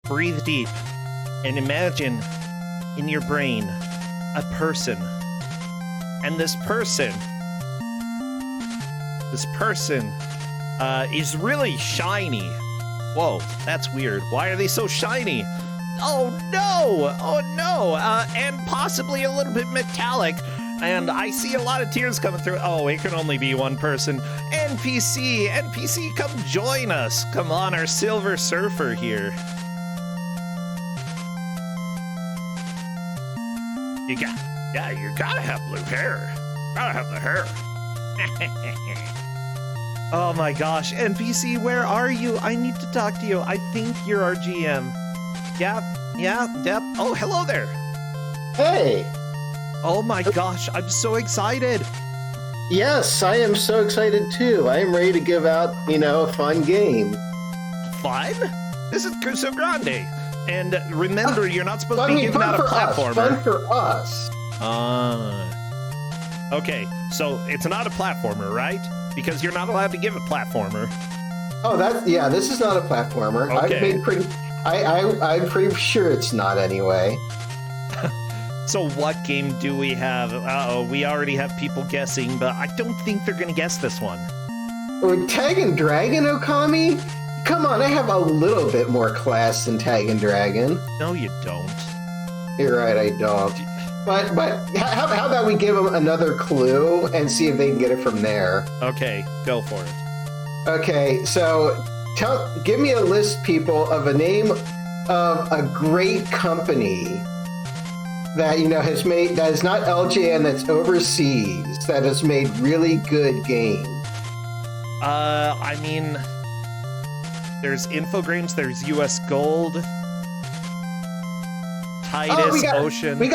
breathe deep and imagine in your brain a person. And this person is really shiny. Whoa, that's weird. Why are they so shiny? Oh no, and possibly a little bit metallic. And I see a lot of tears coming through. Oh, it can only be one person. NPC, come join us. Come on, our Silver Surfer here. You gotta have blue hair. Gotta have the hair. Oh my gosh, NPC, where are you? I need to talk to you. I think you're our GM. Yep. Oh, hello there. Hey. Oh my gosh, I'm so excited. Yes, I am so excited too. I am ready to give out, a fun game. Fun? This is Ku5ogrande. And remember, you're not supposed to be giving out a platformer. Fun for us. Okay, so it's not a platformer, right? Because you're not allowed to give a platformer. Oh, this is not a platformer. Okay. I'm pretty sure it's not anyway. So what game do we have? Uh-oh, we already have people guessing, but I don't think they're gonna guess this one. Tag and Dragon, Okami? Come on, I have a little bit more class than Tag and Dragon. No, you don't. You're right, I don't. But how about we give them another clue and see if they can get it from there? Okay, go for it. Okay, so give me a list, people, of a name of a great company that has made, that is not LJN, that's overseas, that has made really good games. I mean, there's Infogrames, there's US Gold, Titus, Ocean. We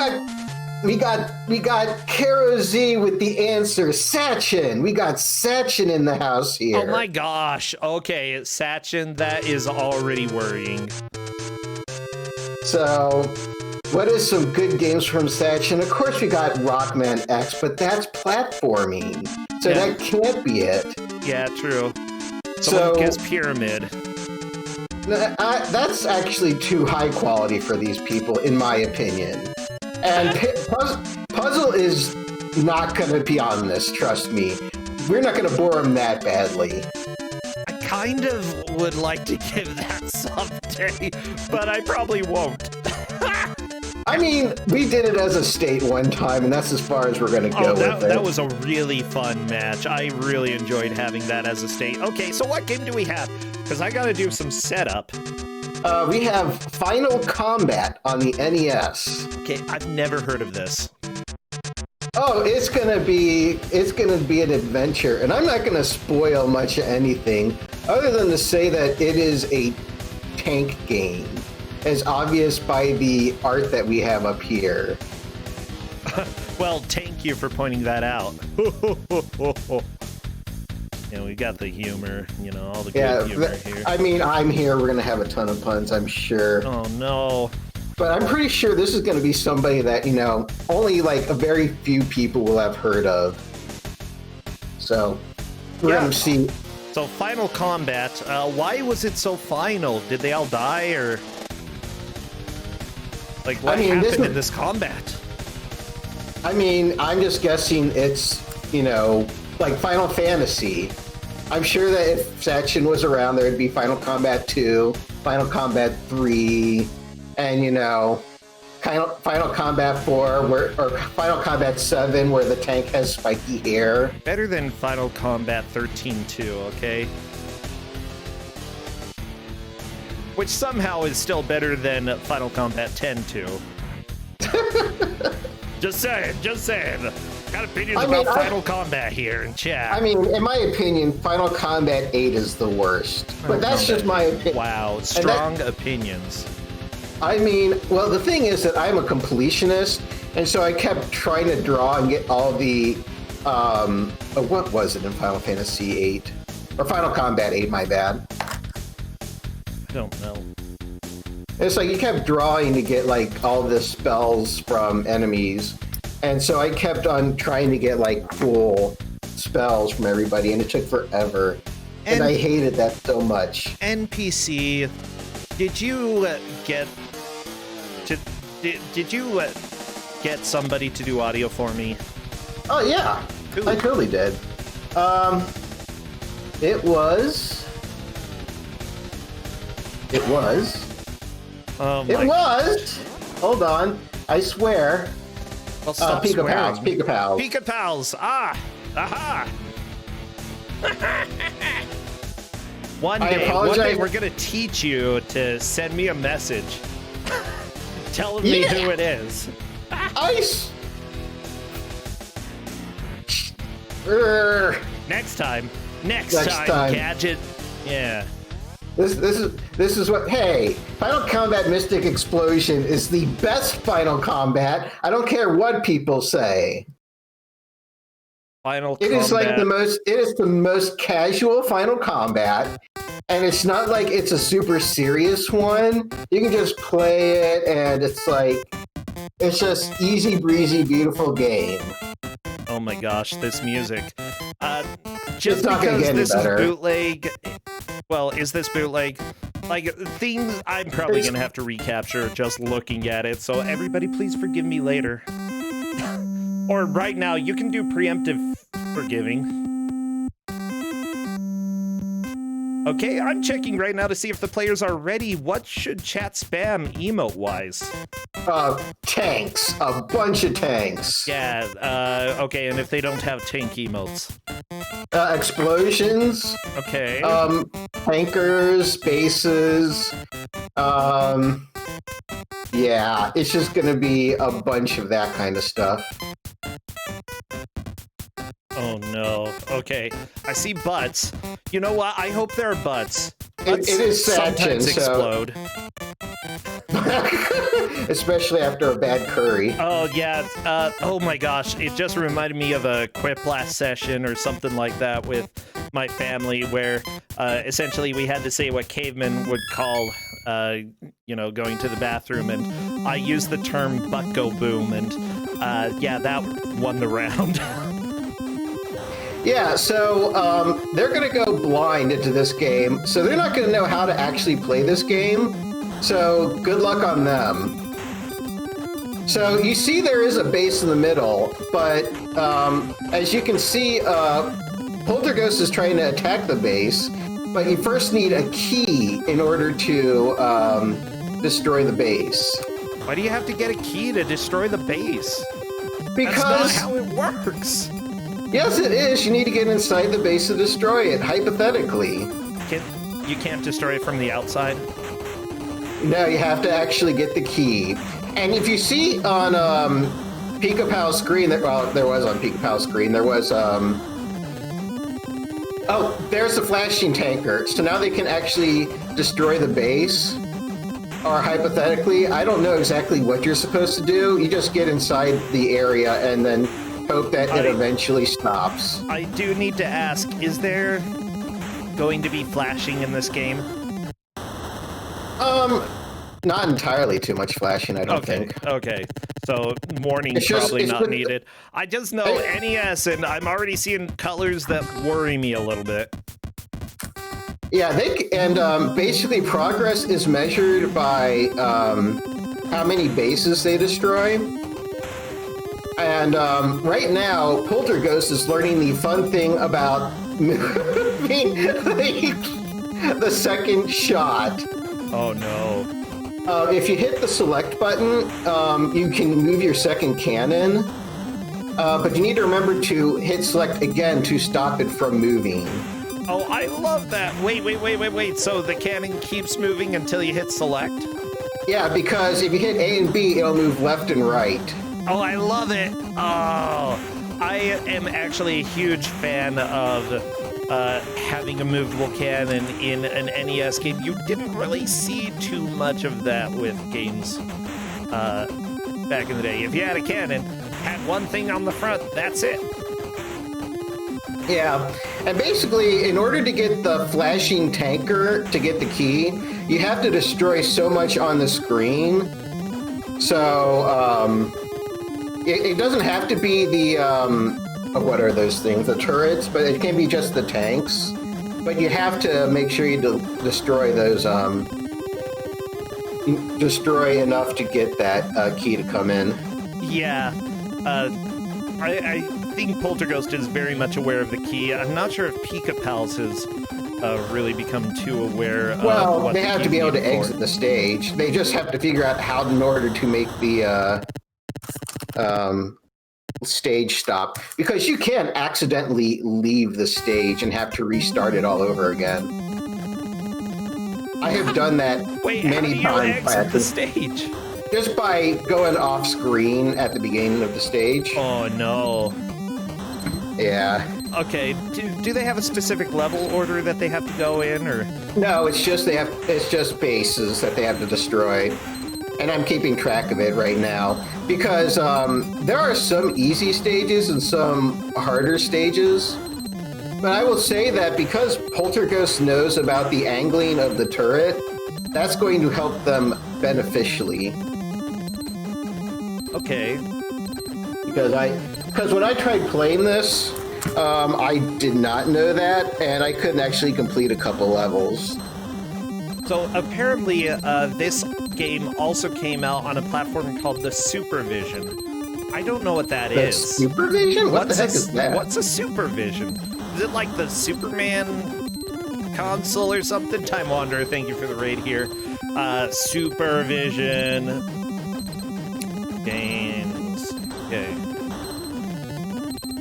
got Karo Z with the answer. Sachin. We got Sachin in the house here. Oh my gosh. Okay, Sachin, that is already worrying. So, what is some good games from Sachin? Of course, we got Rockman X, but that's platforming. So that can't be it. Yeah, true. So guess Pyramid. That's actually too high quality for these people, in my opinion. And Puzzle is not going to be on this, trust me. We're not going to bore them that badly. I kind of would like to give that someday, but I probably won't. I mean, we did it as a state one time, and that's as far as we're going to go with it. That was a really fun match. I really enjoyed having that as a state. Okay, so what game do we have? Because I got to do some setup. We have Final Combat on the NES. Okay, I've never heard of this. Oh, it's gonna be an adventure, and I'm not gonna spoil much of anything other than to say that it is a tank game, as obvious by the art that we have up here. Well, thank you for pointing that out. We got the humor, all the good humor here. I mean, I'm here. We're going to have a ton of puns, I'm sure. Oh, no. But I'm pretty sure this is going to be somebody that, only like a very few people will have heard of. So, we're going to see. So, Final Combat. Why was it so final? Did they all die, or? Like, what happened in this combat? I mean, I'm just guessing it's, like Final Fantasy. I'm sure that if Sachin was around, there'd be Final Combat 2, Final Combat 3, and, Final Combat 4, or Final Combat 7, where the tank has spiky hair. Better than Final Combat 13-2, okay? Which somehow is still better than Final Combat 10-2. Just saying. Got opinions about Final Combat here in chat. I mean, in my opinion, Final Combat 8 is the worst. But that's just my opinion. Wow, strong opinions. I mean, well, the thing is that I'm a completionist, and so I kept trying to draw and get all the, what was it in Final Fantasy 8? Or Final Combat 8, my bad. I don't know. It's like you kept drawing to get, like, all the spells from enemies. And so I kept on trying to get, like, cool spells from everybody, and it took forever. And I hated that so much. NPC, did you get to did you get somebody to do audio for me? Oh yeah, Ooh. I totally did. It was. Oh It my. was. Hold on. I swear. Well, stop Pika Pals. swearing. Pika Pals. Pika Pals. Ah. Aha. One I day apologize. we're gonna teach you to send me a message telling me who it is. Ice. Urgh. Next time, Next time. Gadget. Yeah. This is what. Hey, Final Combat Mystic Explosion is the best Final Combat. I don't care what people say. Final It Combat. is like the most. It is the most casual Final Combat, and it's not like it's a super serious one. You can just play it, and it's just easy breezy, beautiful game. Oh my gosh, this music. It's Just not gonna because get any this better. is bootleg. Well, is this bootleg? Like, things I'm probably going to have to recapture just looking at it, so everybody please forgive me later. Or right now, you can do preemptive forgiving. Okay, I'm checking right now to see if the players are ready. What should chat spam emote-wise? Tanks. A bunch of tanks. Yeah, okay, and if they don't have tank emotes? Explosions. Okay. Tankers, bases. Yeah, it's just gonna be a bunch of that kind of stuff. Oh no. Okay. I see butts. You know what? I hope there are butts. It is Saturn, sometimes so- explode. Especially after a bad curry. Oh yeah. Oh my gosh. It just reminded me of a quip last session or something like that with my family where essentially we had to say what cavemen would call going to the bathroom, and I used the term butt go boom, and yeah, that won the round. Yeah, so they're going to go blind into this game, so they're not going to know how to actually play this game. So good luck on them. So you see there is a base in the middle, but as you can see, Polterghost is trying to attack the base, but you first need a key in order to destroy the base. Why do you have to get a key to destroy the base? Because That's not how it works. yes, it is. You need to get inside the base to destroy it, hypothetically. You can't destroy it from the outside? No, you have to actually get the key. And if you see on Pika Pal's screen, there was on Pika Pal's screen, there was, oh, there's the flashing tanker. So now they can actually destroy the base. Or hypothetically, I don't know exactly what you're supposed to do. You just get inside the area and then hope that it eventually stops. I do need to ask, is there going to be flashing in this game? Not entirely too much flashing, I don't think. Okay. So warning It's just- probably it's not with- needed. I just know NES, and I'm already seeing colors that worry me a little bit. Yeah, basically progress is measured by how many bases they destroy. And right now, Polterghost is learning the fun thing about moving the second shot. Oh no. If you hit the select button, you can move your second cannon. But you need to remember to hit select again to stop it from moving. Oh, I love that. Wait. So the cannon keeps moving until you hit select? Yeah, because if you hit A and B, it'll move left and right. Oh, I love it. Oh, I am actually a huge fan of having a movable cannon in an NES game. You didn't really see too much of that with games back in the day. If you had a cannon, had one thing on the front, that's it. Yeah, and basically, in order to get the flashing tanker to get the key, you have to destroy so much on the screen. So, it doesn't have to be the, what are those things? The turrets, but it can be just the tanks. But you have to make sure you destroy those, destroy enough to get that key to come in. Yeah. I think Poltergust is very much aware of the key. I'm not sure if Pika-Pals has really become too aware of Well, what they the have to keys be able to need for. exit the stage. They just have to figure out how in order to make the stage stop. Because you can accidentally leave the stage and have to restart it all over again. I have done that Wait, many how do you times. exit the stage? Just by going off screen at the beginning of the stage. Oh, no. Yeah. Okay, do they have a specific level order that they have to go in, or? No, it's just bases that they have to destroy. And I'm keeping track of it right now because there are some easy stages and some harder stages. But I will say that because Poltergust knows about the angling of the turret, that's going to help them beneficially. Okay. Because when I tried playing this, I did not know that, and I couldn't actually complete a couple levels. So apparently, this game also came out on a platform called the Supervision. I don't know what that is. Supervision? What the heck is that? What's a Supervision? Is it like the Superman console or something? Time Wanderer, thank you for the raid here. Supervision games. Okay.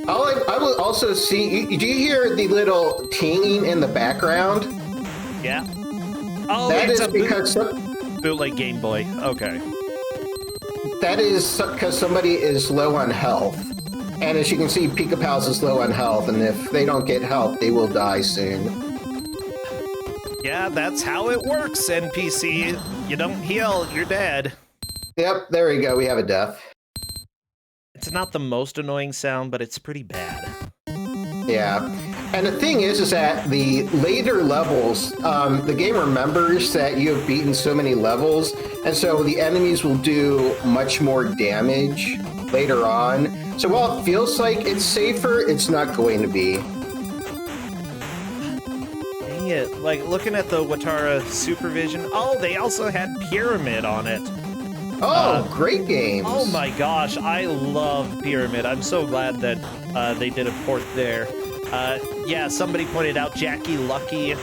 I will also see. Do you hear the little tinging in the background? Yeah. Oh, That it's is a because bootleg Game Boy. Okay. that is because somebody is low on health. And as you can see, Pika-Pals is low on health, and if they don't get help, they will die soon. Yeah, that's how it works, NPC. You don't heal, you're dead. Yep, there we go. We have a death. It's not the most annoying sound, but it's pretty bad. Yeah. And the thing is that the later levels, the game remembers that you have beaten so many levels, and so the enemies will do much more damage later on. So while it feels like it's safer, it's not going to be. Dang it. Like, looking at the Watara Supervision, oh, they also had Pyramid on it. Oh, great games. Oh my gosh, I love Pyramid. I'm so glad that they did a port there. Yeah, somebody pointed out Jackie Lucky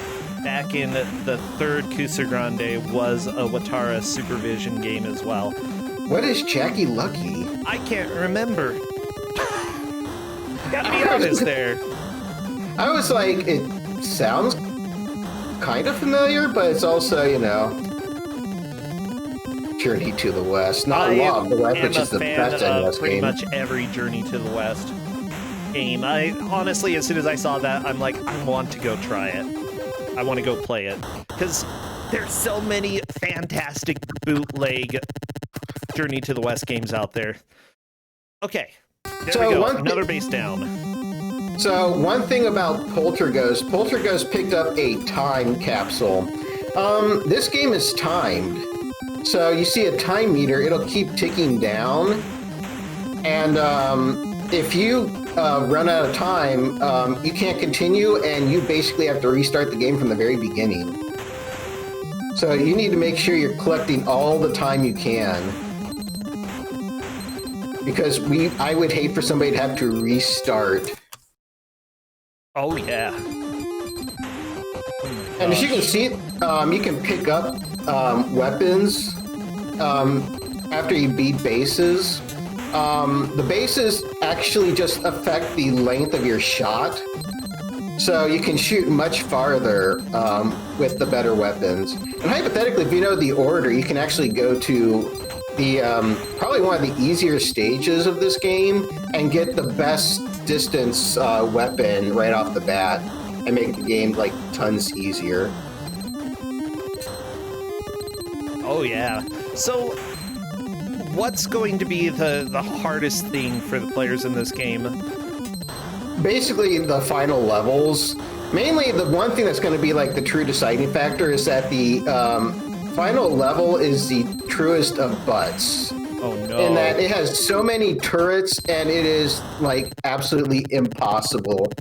back in the third Ku5ogrande was a Watara Supervision game as well. What is Jackie Lucky? I can't remember. Gotta be honest there. I was like, it sounds kind of familiar, but it's also, you know, Journey to the West. Not Law of the West, which is the best NES pretty game. much every Journey to the West game. I honestly, as soon as I saw that, I'm like, I want to go try it. I want to go play it. Because there's so many fantastic bootleg Journey to the West games out there. Okay, there we go. Another base down. So one thing about Poltergust picked up a time capsule. This game is timed. So you see a time meter, it'll keep ticking down. And if you run out of time, you can't continue, and you basically have to restart the game from the very beginning. So you need to make sure you're collecting all the time you can. Because I would hate for somebody to have to restart. Oh, yeah. And as you can see, you can pick up weapons after you beat bases. The bases actually just affect the length of your shot. So you can shoot much farther with the better weapons. And hypothetically, if you know the order, you can actually go to the probably one of the easier stages of this game and get the best distance weapon right off the bat and make the game like tons easier. Oh yeah. So what's going to be the hardest thing for the players in this game? Basically the final levels. Mainly the one thing that's going to be like the true deciding factor is that the final level is the truest of butts. Oh no. In that it has so many turrets and it is like absolutely impossible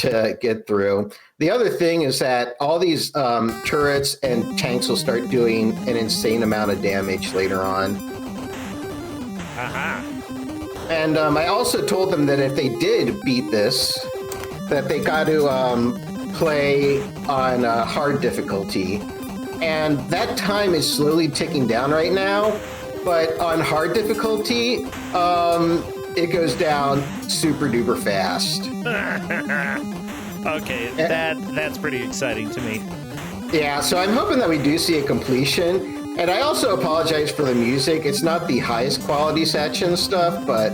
to get through. The other thing is that all these turrets and tanks will start doing an insane amount of damage later on. And I also told them that if they did beat this, that they got to play on hard difficulty. And that time is slowly ticking down right now. But on hard difficulty, it goes down super duper fast. Okay, that's pretty exciting to me. Yeah, so I'm hoping that we do see a completion. And I also apologize for the music. It's not the highest quality Satchin stuff, but...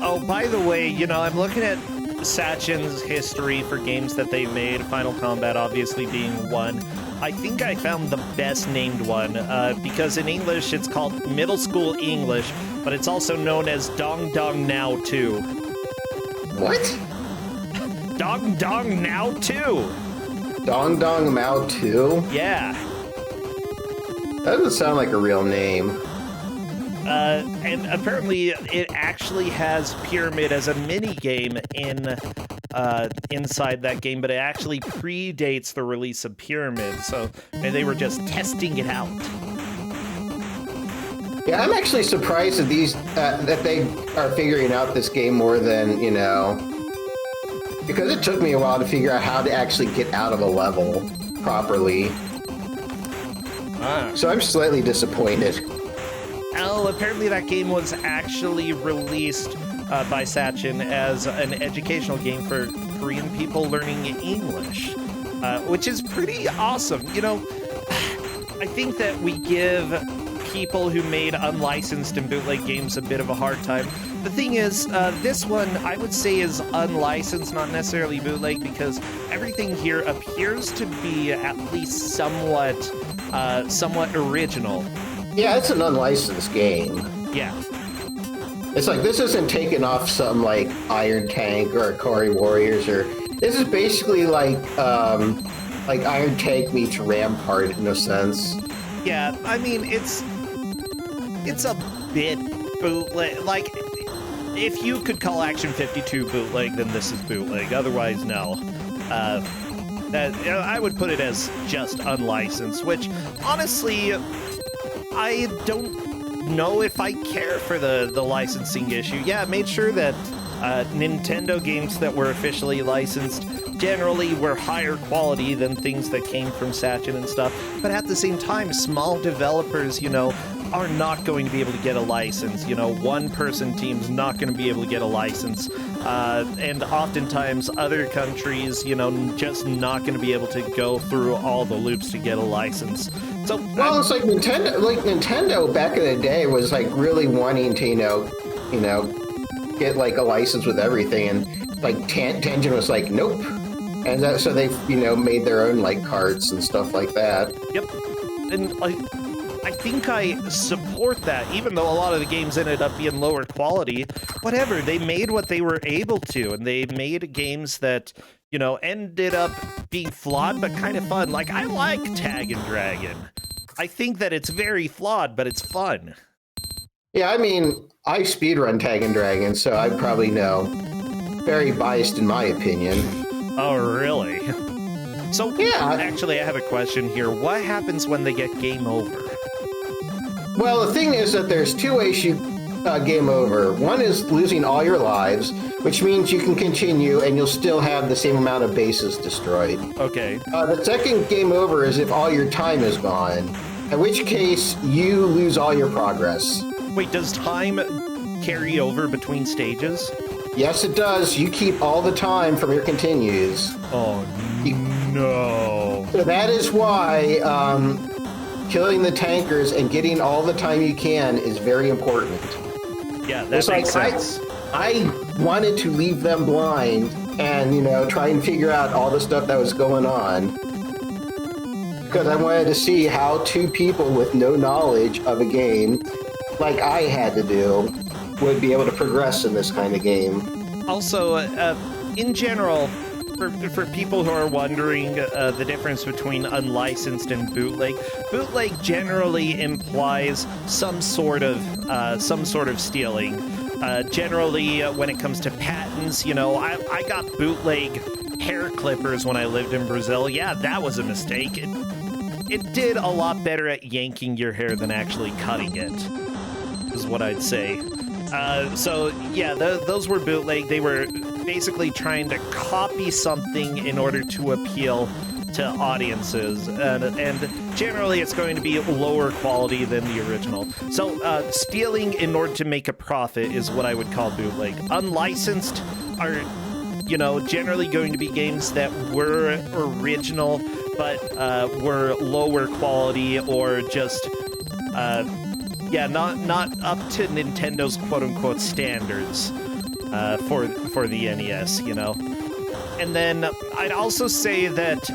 oh, by the way, you know, I'm looking at Satchin's history for games that they made, Final Combat obviously being one. I think I found the best named one, because in English it's called Middle School English, but it's also known as Dong Dong Now 2. What? Dong Dong Now 2! Dong Dong Mao 2? Yeah. That doesn't sound like a real name. And apparently it actually has Pyramid as a mini-game inside that game, but it actually predates the release of Pyramid, so they were just testing it out. Yeah, I'm actually surprised that that they are figuring out this game more than, you know, because it took me a while to figure out how to actually get out of a level properly. So I'm slightly disappointed. Well, apparently that game was actually released by Satchin as an educational game for Korean people learning English, which is pretty awesome. You know, I think that we give people who made unlicensed and bootleg games a bit of a hard time. The thing is, this one I would say is unlicensed, not necessarily bootleg, because everything here appears to be at least somewhat original. Yeah, it's an unlicensed game. Yeah. It's like, this isn't taken off some, like, Iron Tank or Akari Warriors, or... This is basically like Iron Tank meets Rampart, in a sense. Yeah, I mean, it's a bit bootleg. Like, if you could call Action 52 bootleg, then this is bootleg. Otherwise, no. I would put it as just unlicensed, which, honestly... I don't know if I care for the licensing issue. Yeah, it made sure that Nintendo games that were officially licensed generally were higher quality than things that came from Satchin and stuff. But at the same time, small developers, you know, are not going to be able to get a license. You know, one-person team's not going to be able to get a license. And oftentimes other countries, you know, just not going to be able to go through all the loops to get a license. So, well, it's like Nintendo. Like Nintendo back in the day was like really wanting to, you know, get like a license with everything, and like Tangent was like, nope, and so they, you know, made their own like carts and stuff like that. Yep, and I think I support that, even though a lot of the games ended up being lower quality. Whatever, they made what they were able to, and they made games that, you know, ended up being flawed but kind of fun. Like, I like Tag and Dragon. I think that it's very flawed, but it's fun. Yeah, I mean, I speedrun Tag and Dragon, so I probably know. Very biased in my opinion. Oh, really? So, yeah, actually, I have a question here. What happens when they get game over? Well, the thing is that there's two ways you game over. One is losing all your lives, which means you can continue and you'll still have the same amount of bases destroyed. Okay. The second game over is if all your time is gone, in which case you lose all your progress. Wait, does time carry over between stages? Yes, it does. You keep all the time from your continues. Oh, no. So that is why killing the tankers and getting all the time you can is very important. Yeah, that makes sense. I wanted to leave them blind and, you know, try and figure out all the stuff that was going on. Because I wanted to see how two people with no knowledge of a game, like I had to do, would be able to progress in this kind of game. Also, in general, for people who are wondering the difference between unlicensed and bootleg, bootleg generally implies some sort of stealing. Generally, when it comes to patents, you know, I got bootleg hair clippers when I lived in Brazil. Yeah, that was a mistake. It did a lot better at yanking your hair than actually cutting it, is what I'd say. So, yeah, those were bootleg. They were basically trying to copy something in order to appeal to audiences, and generally it's going to be lower quality than the original. So stealing in order to make a profit is what I would call bootleg. Unlicensed are, you know, generally going to be games that were original but were lower quality or just yeah, not up to Nintendo's quote-unquote standards for the NES, you know. And then I'd also say that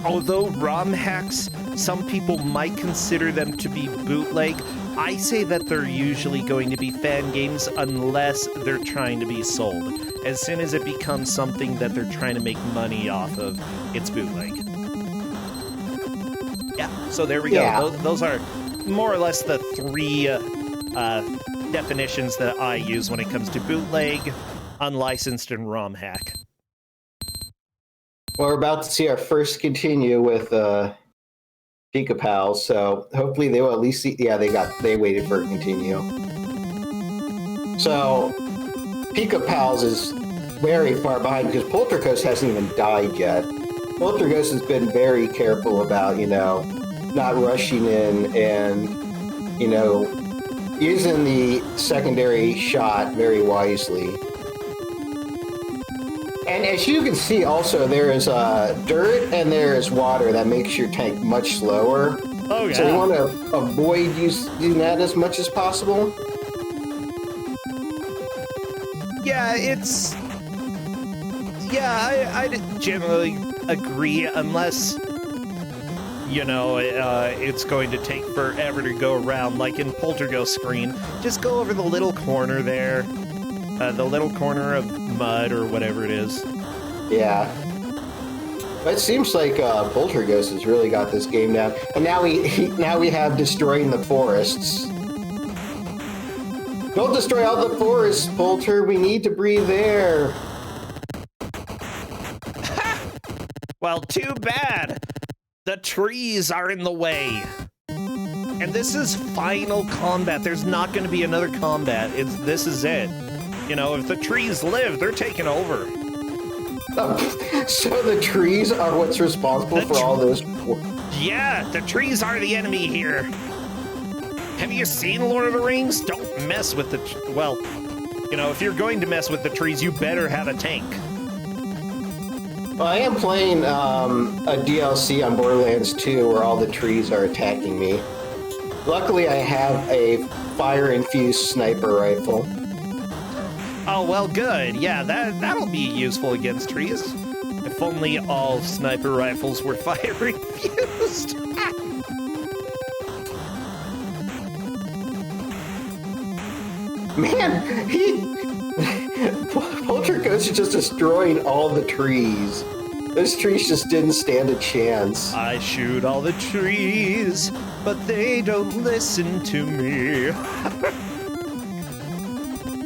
although ROM hacks, some people might consider them to be bootleg, I say that they're usually going to be fan games unless they're trying to be sold. As soon as it becomes something that they're trying to make money off of, it's bootleg. Yeah, so there we go. Those are more or less the three definitions that I use when it comes to bootleg, unlicensed, and ROM hack. Well, we're about to see our first continue with Ku5ogrande, so hopefully they will at least see. Yeah, they waited for a continue. So Ku5ogrande is very far behind because Polterghost hasn't even died yet. Polterghost has been very careful about, you know, not rushing in and, you know, using the secondary shot very wisely. And as you can see, also, there is dirt and there is water that makes your tank much slower. Oh, yeah. So you want to avoid using that as much as possible. Yeah, it's... Yeah, I'd generally agree, unless, you know, it's going to take forever to go around, like in Polterghost screen. Just go over the little corner there. The little corner of mud or whatever it is. Yeah. But it seems like Polterghost has really got this game down. And now we have destroying the forests. Don't destroy all the forests, Polter. We need to breathe air. Well, too bad. The trees are in the way. And this is final combat. There's not going to be another combat. This is it. You know, if the trees live, they're taking over. So the trees are what's responsible for all those... Yeah, the trees are the enemy here. Have you seen Lord of the Rings? Don't mess with the... Well, you know, if you're going to mess with the trees, you better have a tank. Well, I am playing a DLC on Borderlands 2 where all the trees are attacking me. Luckily, I have a fire-infused sniper rifle. Oh, well, good. Yeah, that'll be useful against trees. If only all sniper rifles were fire-infused. Man, Polterghost is just destroying all the trees. Those trees just didn't stand a chance. I shoot all the trees, but they don't listen to me.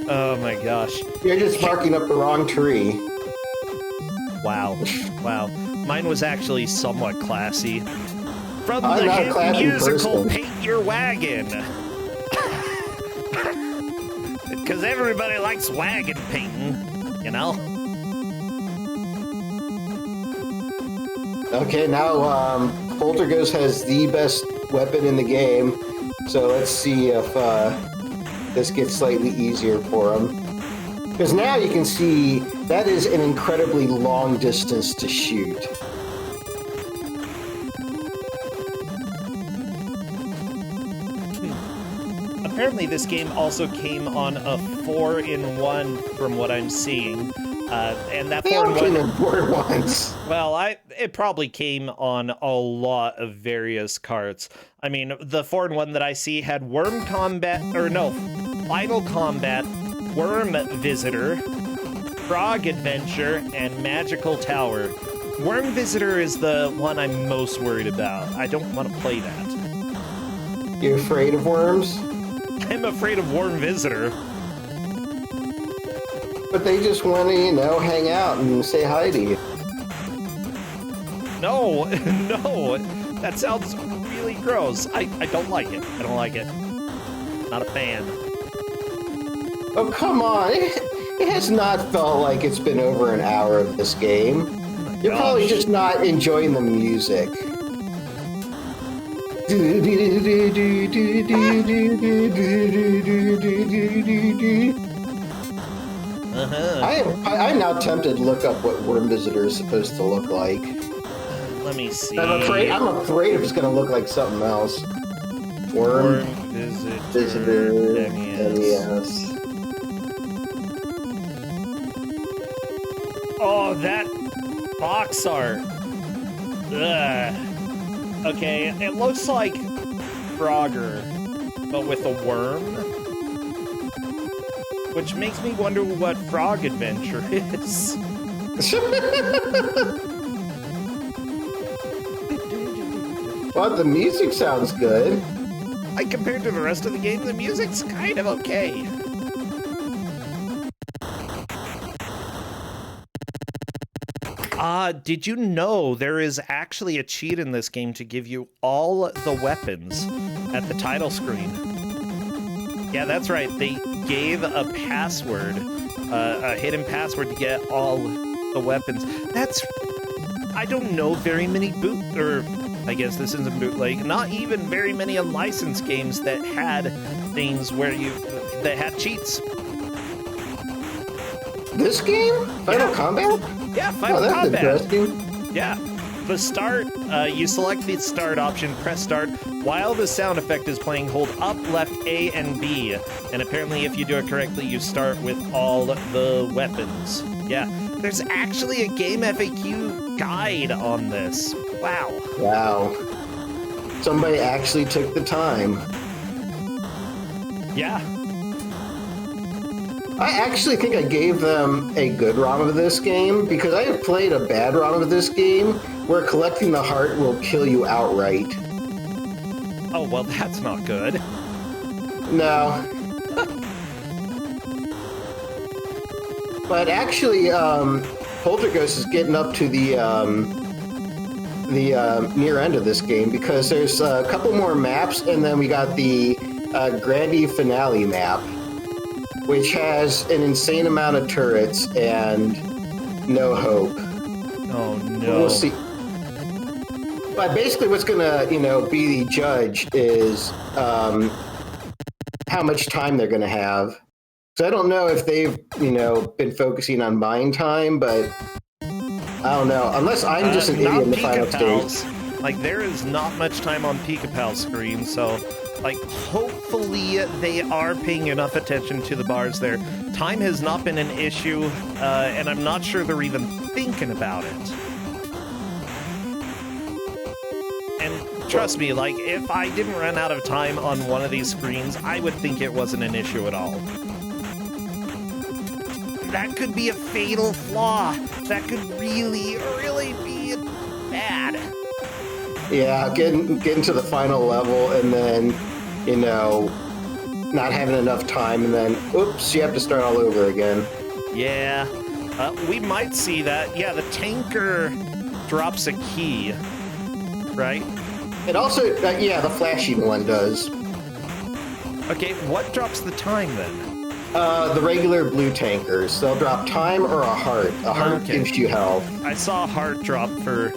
Oh my gosh. You're just barking up the wrong tree. Wow. Wow. Mine was actually somewhat classy. From I'm the not a hit classy musical person. Paint Your Wagon. Because everybody likes wagon painting, you know? Okay, now Polterghost has the best weapon in the game. So let's see if this gets slightly easier for him. Because now you can see that is an incredibly long distance to shoot. Apparently this game also came on a 4-in-1 from what I'm seeing. And that 4-in-1 once. Well, it probably came on a lot of various carts. I mean, the 4-in-1 that I see had Final Combat, Worm Visitor, Frog Adventure, and Magical Tower. Worm Visitor is the one I'm most worried about. I don't want to play that. You afraid of worms? I'm afraid of Worm Visitor. But they just want to, you know, hang out and say hi to you. No, no, that sounds really gross. I don't like it. I don't like it. Not a fan. Oh, come on. It has not felt like it's been over an hour of this game. You're probably just not enjoying the music. I'm now tempted to look up what Worm Visitor is supposed to look like. Let me see. I'm afraid if it's going to look like something else. Worm Visitor NES. Oh, that box art. Ugh. Okay, it looks like Frogger, but with a worm. Which makes me wonder what Frog Adventure is. Well, the music sounds good. Like, compared to the rest of the game, the music's kind of okay. Did you know there is actually a cheat in this game to give you all the weapons at the title screen? Yeah, that's right. They gave a password, a hidden password to get all the weapons. I don't know very many I guess this isn't bootleg, not even very many unlicensed games that had things that had cheats. This game? Final Combat? Yeah, Final that's Combat. Interesting. Yeah. The start, you select the start option, press start. While the sound effect is playing, hold up, left, A, and B. And apparently, if you do it correctly, you start with all the weapons. Yeah. There's actually a game FAQ guide on this. Wow. Wow. Somebody actually took the time. Yeah. I actually think I gave them a good ROM of this game because I have played a bad ROM of this game where collecting the heart will kill you outright. Oh, well, that's not good. No. But actually, Poltergeist is getting up to the near end of this game because there's a couple more maps and then we got the Grande Finale map, which has an insane amount of turrets and no hope. Oh, no. We'll see. But basically what's going to, be the judge is how much time they're going to have. So I don't know if they've, been focusing on buying time, but I don't know. Unless I'm just an idiot in the final stage. Like, there is not much time on Pika-Pal's screen, so... Like, hopefully they are paying enough attention to the bars there. Time has not been an issue, and I'm not sure they're even thinking about it. And trust me, like, if I didn't run out of time on one of these screens, I would think it wasn't an issue at all. That could be a fatal flaw. That could really, really be bad. Yeah, getting to the final level and then, not having enough time and then, oops, you have to start all over again. Yeah, we might see that. Yeah, the tanker drops a key, right? It also, the flashing one does. Okay, what drops the time then? The regular blue tankers. They'll drop time or a heart. A heart gives you health. I saw a heart drop for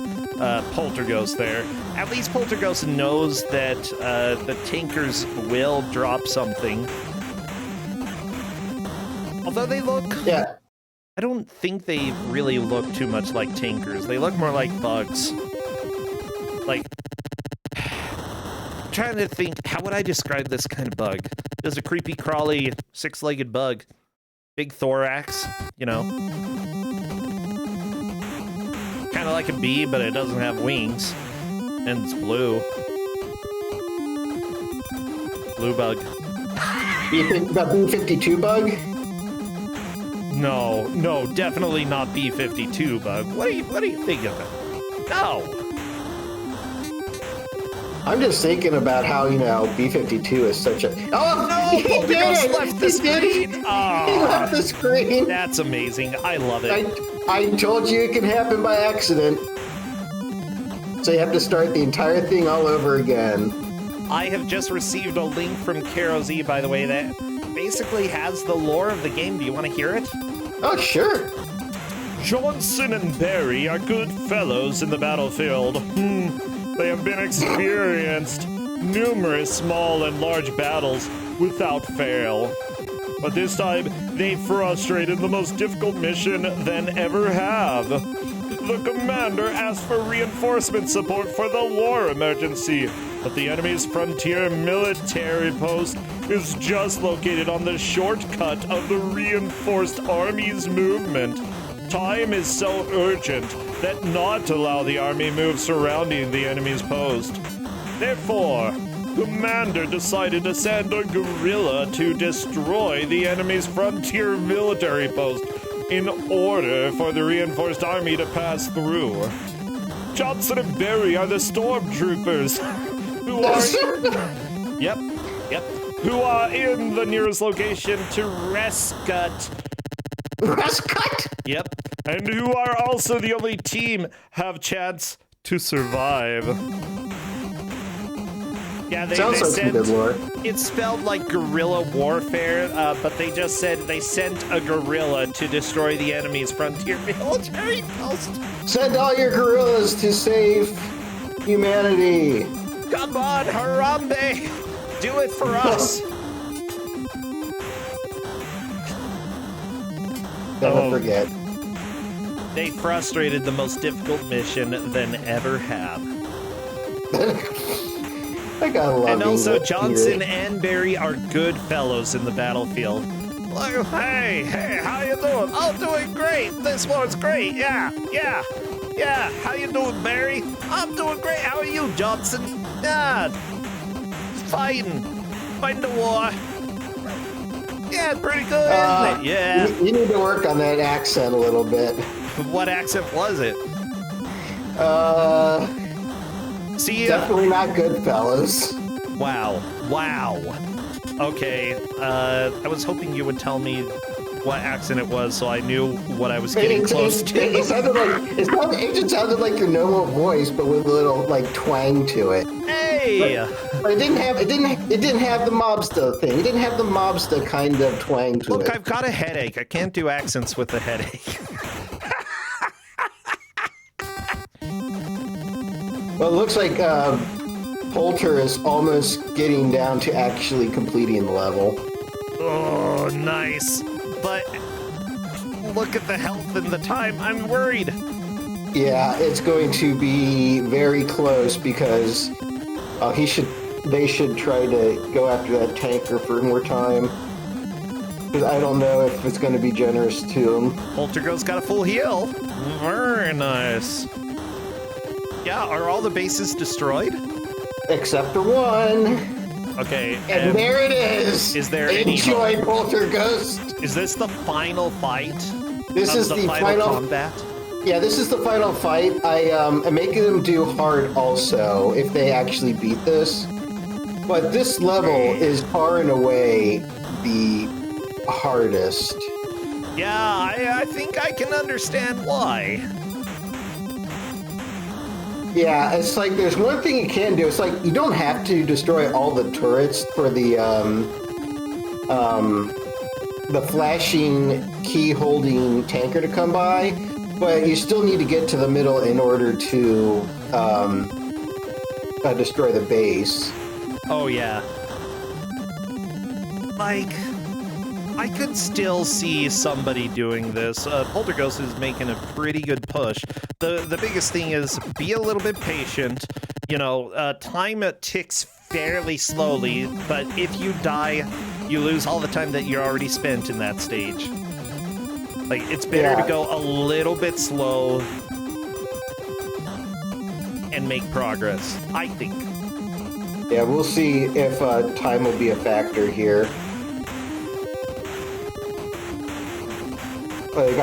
Poltergeist there. At least Poltergeist knows that the tankers will drop something. Although they look... Yeah. I don't think they really look too much like tankers. They look more like bugs. Like... I'm trying to think, how would I describe this kind of bug? Just a creepy, crawly, six-legged bug. Big thorax, Kind of like a bee, but it doesn't have wings. And it's blue. Blue bug. You think that B-52 bug? No, definitely not B-52 bug. What are you thinking of? No! I'm just thinking about how, B-52 is such a... Oh, No, he did Poltergeist it! left the He did it! screen. He Oh, left the screen. that's amazing. I love it. I told you it can happen by accident. So you have to start the entire thing all over again. I have just received a link from Karo Z, by the way, that basically has the lore of the game. Do you want to hear it? Oh, sure. Johnson and Barry are good fellows in the battlefield. They have been experienced numerous small and large battles without fail. But this time, they frustrated the most difficult mission than ever have. The commander asked for reinforcement support for the war emergency, but the enemy's frontier military post is just located on the shortcut of the reinforced army's movement. Time is so urgent that not to allow the army move surrounding the enemy's post. Therefore, Commander decided to send a guerrilla to destroy the enemy's frontier military post in order for the reinforced army to pass through. Johnson and Barry are the stormtroopers who are... Yep. Who are in the nearest location to Rescut. Rescut? Yep. And who are also the only team have chance to survive. Yeah, they Sounds like some good lore. It's spelled like guerrilla warfare, but they just said they sent a guerrilla to destroy the enemy's frontier military post. Send all your guerrillas to save humanity. Come on, Harambe! Do it for us! Never forget. They frustrated the most difficult mission than ever have. I gotta love And also, English, Johnson Peter. and Barry are good fellows in the battlefield. Like, hey, how you doing? Oh, doing great. This one's great. Yeah. How you doing, Barry? I'm doing great. How are you, Johnson? Yeah, fighting the war. Yeah, pretty good, isn't it? Yeah. You need to work on that accent a little bit. What accent was it? See, Definitely not good, fellas. Wow. Okay, I was hoping you would tell me what accent it was so I knew what I was getting close to. It just sounded like your normal voice, but with a little twang to it. Hey! But it didn't have the mobster thing. It didn't have the mobster kind of twang to it. Look, I've got a headache. I can't do accents with a headache. Well, it looks like Polter is almost getting down to actually completing the level. Oh, nice. But look at the health and the time. I'm worried. Yeah, it's going to be very close because they should try to go after that tanker for more time. Because I don't know if it's going to be generous to him. Poltergeist got a full heal. Very nice. Yeah, are all the bases destroyed? Except for one. Okay. And there it is. Is there Enjoy any Poltergeist. Is this the final fight? This is the final combat? Yeah, this is the final fight. I'm making them do hard also if they actually beat this. But this level is far and away the hardest. Yeah, I think I can understand why. Yeah, it's like there's one thing you can do. It's like you don't have to destroy all the turrets for the flashing key holding tanker to come by, but you still need to get to the middle in order to destroy the base. Oh yeah. Like, I could still see somebody doing this. Poltergeist is making a pretty good push. The biggest thing is be a little bit patient. Time ticks fairly slowly, but if you die, you lose all the time that you're already spent in that stage. Like, it's better to go a little bit slow and make progress, I think. Yeah, we'll see if time will be a factor here. Well, they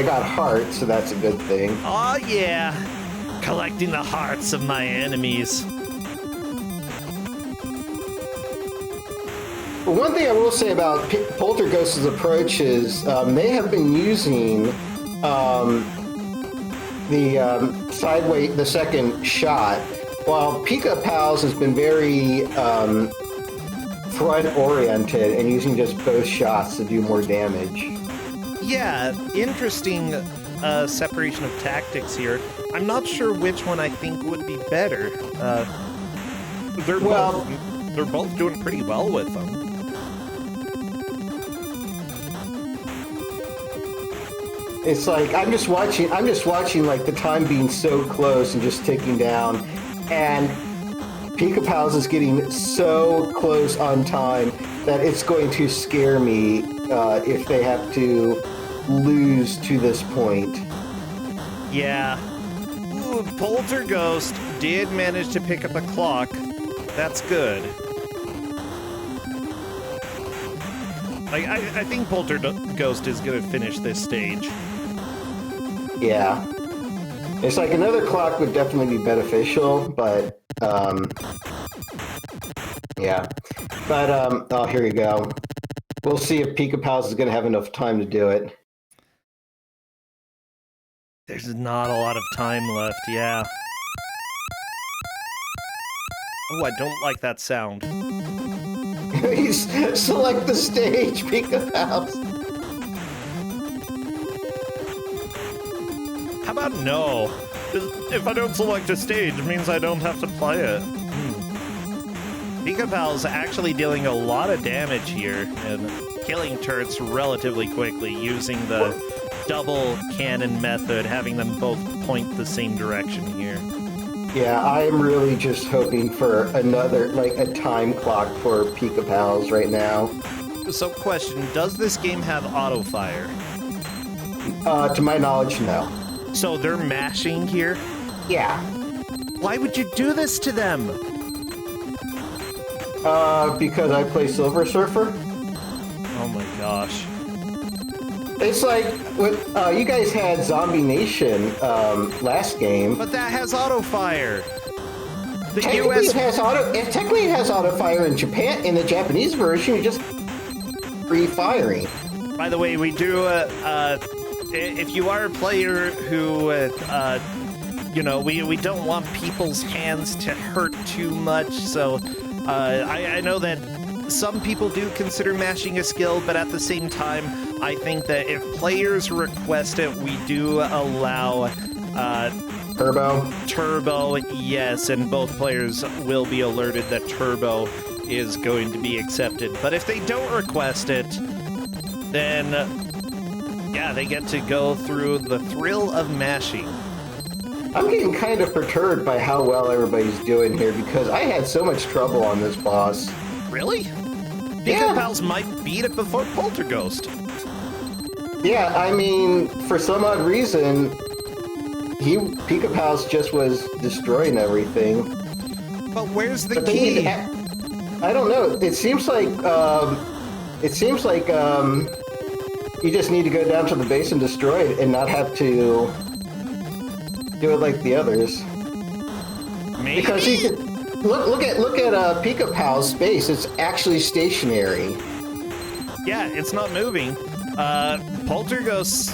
got hearts, so that's a good thing. Oh yeah, collecting the hearts of my enemies. But one thing I will say about Poltergeist's approach is they have been using the second shot, while Pika Pals has been very front-oriented and using just both shots to do more damage. Yeah, interesting separation of tactics here. I'm not sure which one I think would be better. They're both doing pretty well with them. It's like I'm just watching like the time being so close and just ticking down, and Pika Pals is getting so close on time that it's going to scare me if they have to lose to this point. Yeah. Ooh, Poltergeist did manage to pick up a clock. That's good. I think Poltergeist is going to finish this stage. Yeah. It's like another clock would definitely be beneficial, but yeah. But oh, here you go. We'll see if Pika Pals is going to have enough time to do it. There's not a lot of time left, yeah. Oh, I don't like that sound. Select the stage, Pika Pals. How about no? If I don't select a stage, it means I don't have to play it. Pika Pal's actually dealing a lot of damage here and killing turrets relatively quickly using the double cannon method, having them both point the same direction here. Yeah, I'm really just hoping for another, like, a time clock for Pika Pals right now. So question, does this game have auto fire? To my knowledge, no. So they're mashing here? Yeah. Why would you do this to them? Because I play Silver Surfer. Oh my gosh. It's like, you guys had Zombie Nation last game. But that has auto fire. The Technically, US... it has auto fire in Japan. In the Japanese version, you just free firing. By the way, we do, if you are a player who, you know, we don't want people's hands to hurt too much, so I know that some people do consider mashing a skill, but at the same time, I think that if players request it, we do allow Turbo, yes, and both players will be alerted that Turbo is going to be accepted. But if they don't request it, then yeah, they get to go through the thrill of mashing. I'm getting kind of perturbed by how well everybody's doing here because I had so much trouble on this boss. Really? Pika Pals might beat it before Poltergeist. Yeah, I mean, for some odd reason, Pika Pals just was destroying everything. But where's the key? I don't know. It seems like you just need to go down to the base and destroy it and not have to do it like the others. Maybe? Because you can look at Pika Pal's space. It's actually stationary. Yeah, it's not moving. Poltergeist's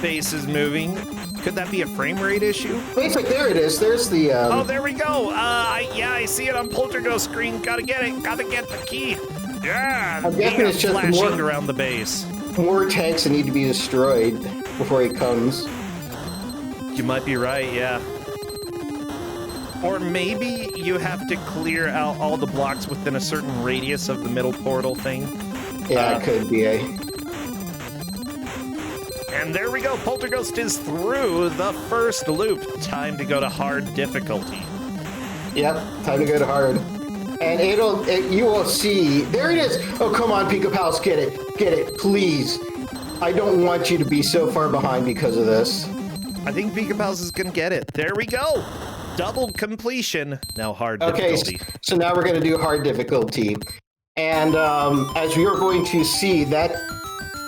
face is moving. Could that be a frame rate issue? Wait, there it is. There's the. Oh, there we go. I see it on Poltergeist screen. Gotta get it. Gotta get the key. Yeah. I'm guessing it's just flashing around the base. More tanks that need to be destroyed before he comes. You might be right, yeah. Or maybe you have to clear out all the blocks within a certain radius of the middle portal thing. Yeah, it could be. And there we go. Poltergeist is through the first loop. Time to go to hard difficulty. Yep, time to go to hard. And you will see. There it is. Oh, come on, Pika Pals, get it, please. I don't want you to be so far behind because of this. I think Pika Pals is gonna get it. There we go. Double completion. Now hard difficulty. Okay, so now we're going to do hard difficulty. And as we are going to see, that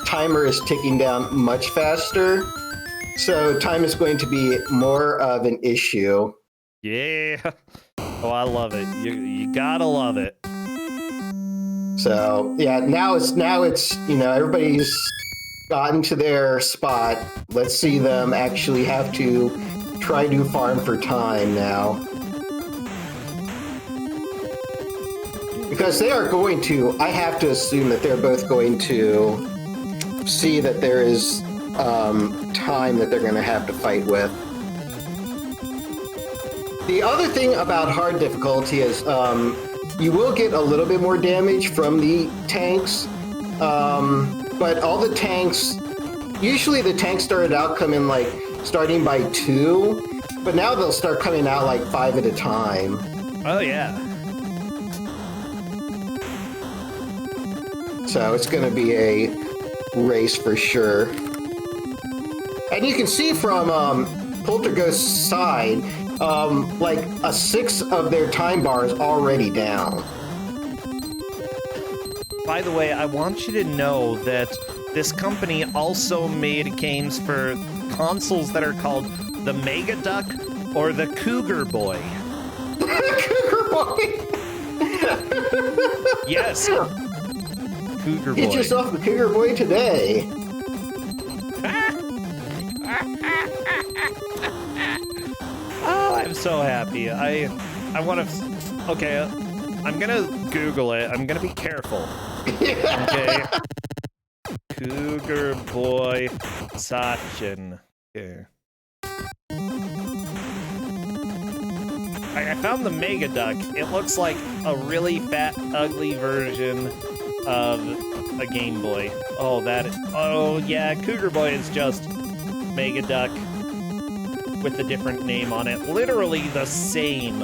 timer is ticking down much faster. So time is going to be more of an issue. Yeah. Oh, I love it. You gotta love it. So yeah, now it's everybody's gotten to their spot. Let's see them actually have to try to farm for time now. Because they are going to, I have to assume that they're both going to see that there is time that they're going to have to fight with. The other thing about hard difficulty is you will get a little bit more damage from the tanks, but all the tanks, usually the tanks started out starting by 2, but now they'll start coming out like 5 at a time. Oh yeah. So it's going to be a race for sure. And you can see from Poltergeist's side, like a 6 of their time bars already down. By the way, I want you to know that this company also made games for consoles that are called the Mega Duck or the Cougar Boy. Cougar Boy! Yes. Cougar Boy. Get yourself a Cougar Boy today. Oh, I'm so happy. I want to... Okay, I'm going to Google it. I'm going to be careful. Okay. Cougar Boy Sachin. Okay. I found the Mega Duck. It looks like a really fat, ugly version of a Game Boy. Oh, oh, yeah, Cougar Boy is just Mega Duck with a different name on it. Literally the same.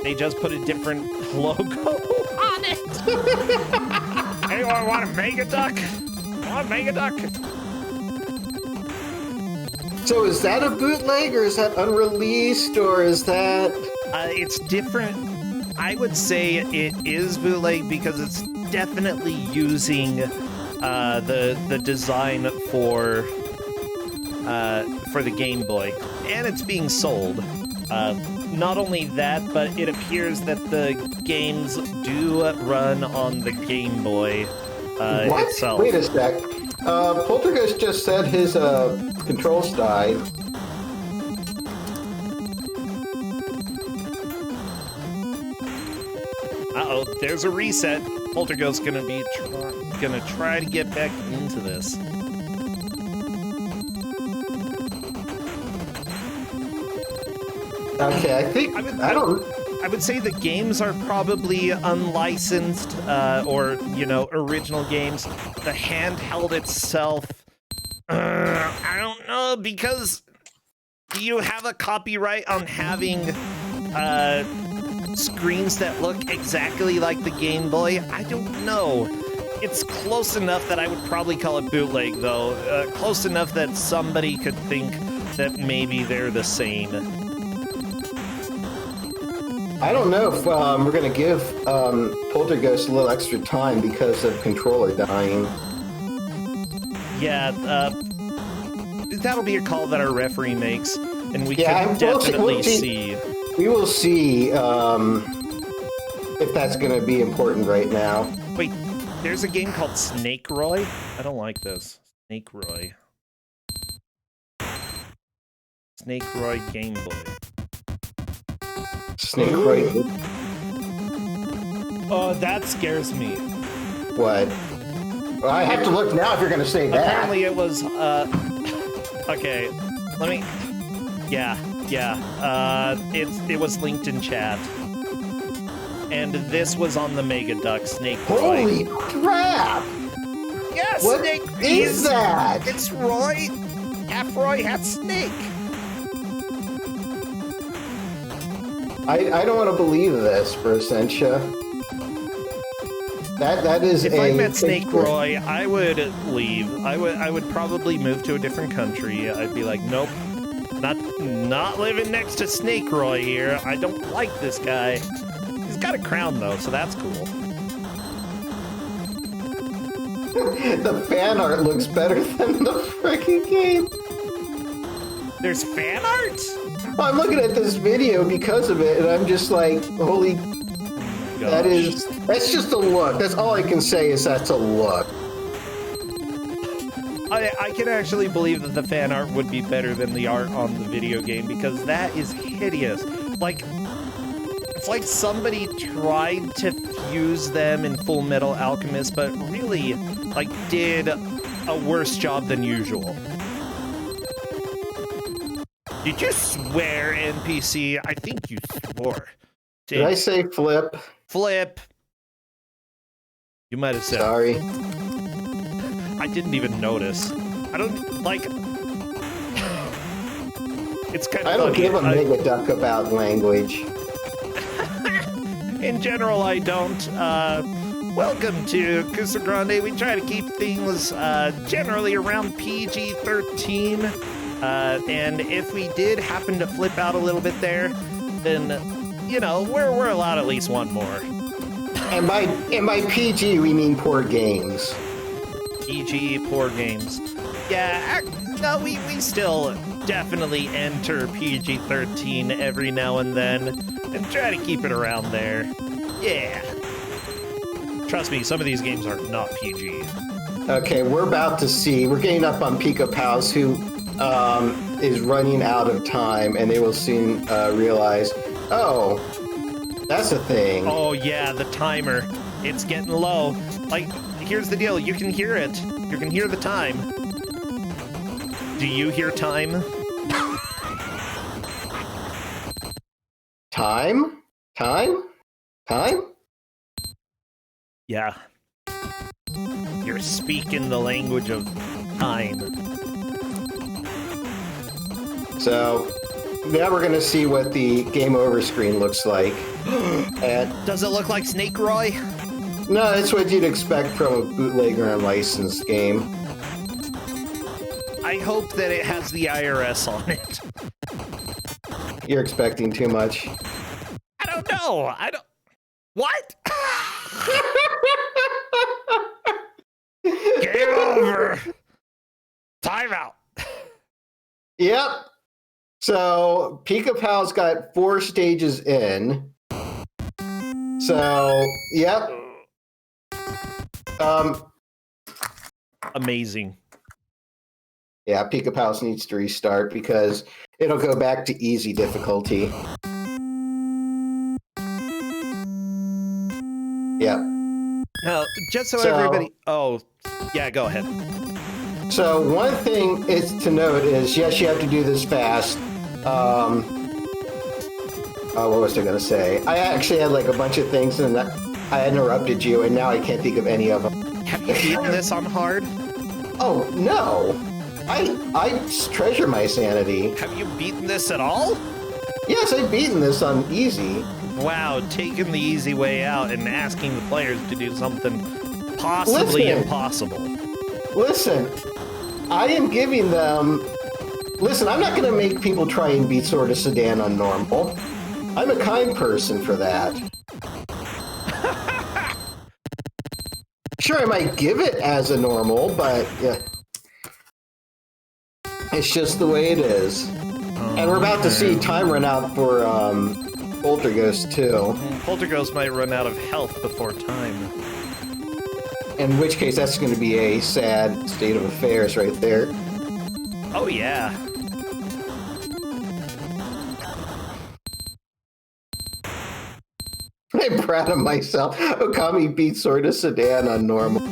They just put a different logo on it. Anyone want a Mega Duck? Want a Mega Duck? So is that a bootleg, or is that unreleased, or is that... It's different. I would say it is bootleg because it's definitely using the design for the Game Boy, and it's being sold. Not only that, but it appears that the games do run on the Game Boy itself. Wait a sec. Poltergeist just said his controls died. Uh-oh, there's a reset. Poltergeist's gonna be gonna try to get back into this. Okay, I think I would say the games are probably unlicensed or original games. The handheld itself, I don't know, because you have a copyright on having screens that look exactly like the Game Boy. I don't know. It's close enough that I would probably call it bootleg, though. Close enough that somebody could think that maybe they're the same. I don't know if we're going to give Poltergeist a little extra time because of controller dying. Yeah, that'll be a call that our referee makes, and we can definitely see. We will see if that's going to be important right now. Wait, there's a game called Snake Roy? I don't like this. Snake Roy. Snake Roy Game Boy. Snake Roy. Oh, that scares me. What? Well, I have to look now if you're going to say that. Apparently it was, okay, let me, yeah, it was linked in chat. And this was on the Mega Duck, Snake Roy. Holy crap! Yes, what Snake is that? It's Roy, half Snake. I don't want to believe this for Essentia. That is if I met Snake Roy, I would leave. I would probably move to a different country. I'd be like, nope, not living next to Snake Roy here. I don't like this guy. He's got a crown though, so that's cool. The fan art looks better than the freaking game. There's fan art? I'm looking at this video because of it, and I'm just like, holy gosh. That's just a look. That's all I can say is that's a look. I can actually believe that the fan art would be better than the art on the video game because that is hideous. Like, it's like somebody tried to fuse them in Full Metal Alchemist, but really, like, did a worse job than usual. Did you swear, NPC? I think you swore. Did I say flip? Flip. You might have said. Sorry. I didn't even notice. I don't, like... It's kind of I don't funny. give a mega duck about language. In general, I don't. Welcome to Ku5ogrande. We try to keep things generally around PG-13. And if we did happen to flip out a little bit there, then, you know, we're allowed at least one more. And by PG, we mean poor games. PG, poor games. Yeah, no, we still definitely enter PG-13 every now and then, and try to keep it around there. Yeah. Trust me, some of these games are not PG. Okay, we're about to see. We're getting up on Ku5ogrande, who is running out of time, and they will soon realize, oh, that's a thing. Oh, yeah, the timer. It's getting low. Like, here's the deal. You can hear it. You can hear the time. Do you hear time? Time? Time? Time? Yeah. You're speaking the language of time. So, now we're going to see what the game over screen looks like. And Does it look like Snake Roy? no, it's what you'd expect from a bootlegger unlicensed game. I hope that it has the IRS on it. You're expecting too much. I don't know. I don't... What? Game over. Time out. Yep. So, Ku5ogrande's got 4 stages in. So, yep. Amazing. Yeah, Ku5ogrande needs to restart because it'll go back to easy difficulty. Yep. Now, just so everybody... Oh, yeah, go ahead. So one thing is to note is, yes, you have to do this fast. What was I going to say? I actually had like a bunch of things and I interrupted you and now I can't think of any of them. Have you beaten this on hard? Oh, no. I treasure my sanity. Have you beaten this at all? Yes, I've beaten this on easy. Wow, taking the easy way out and asking the players to do something possibly impossible. Listen, I am giving them... Listen, I'm not going to make people try and beat Sword of Sedan on normal. I'm a kind person for that. Sure, I might give it as a normal, but yeah. It's just the way it is. And we're about to see time run out for Poltergeist too. Poltergeist might run out of health before time. In which case, that's going to be a sad state of affairs right there. Oh, yeah. I'm proud of myself. Okami beat Sword of Sedan on normal.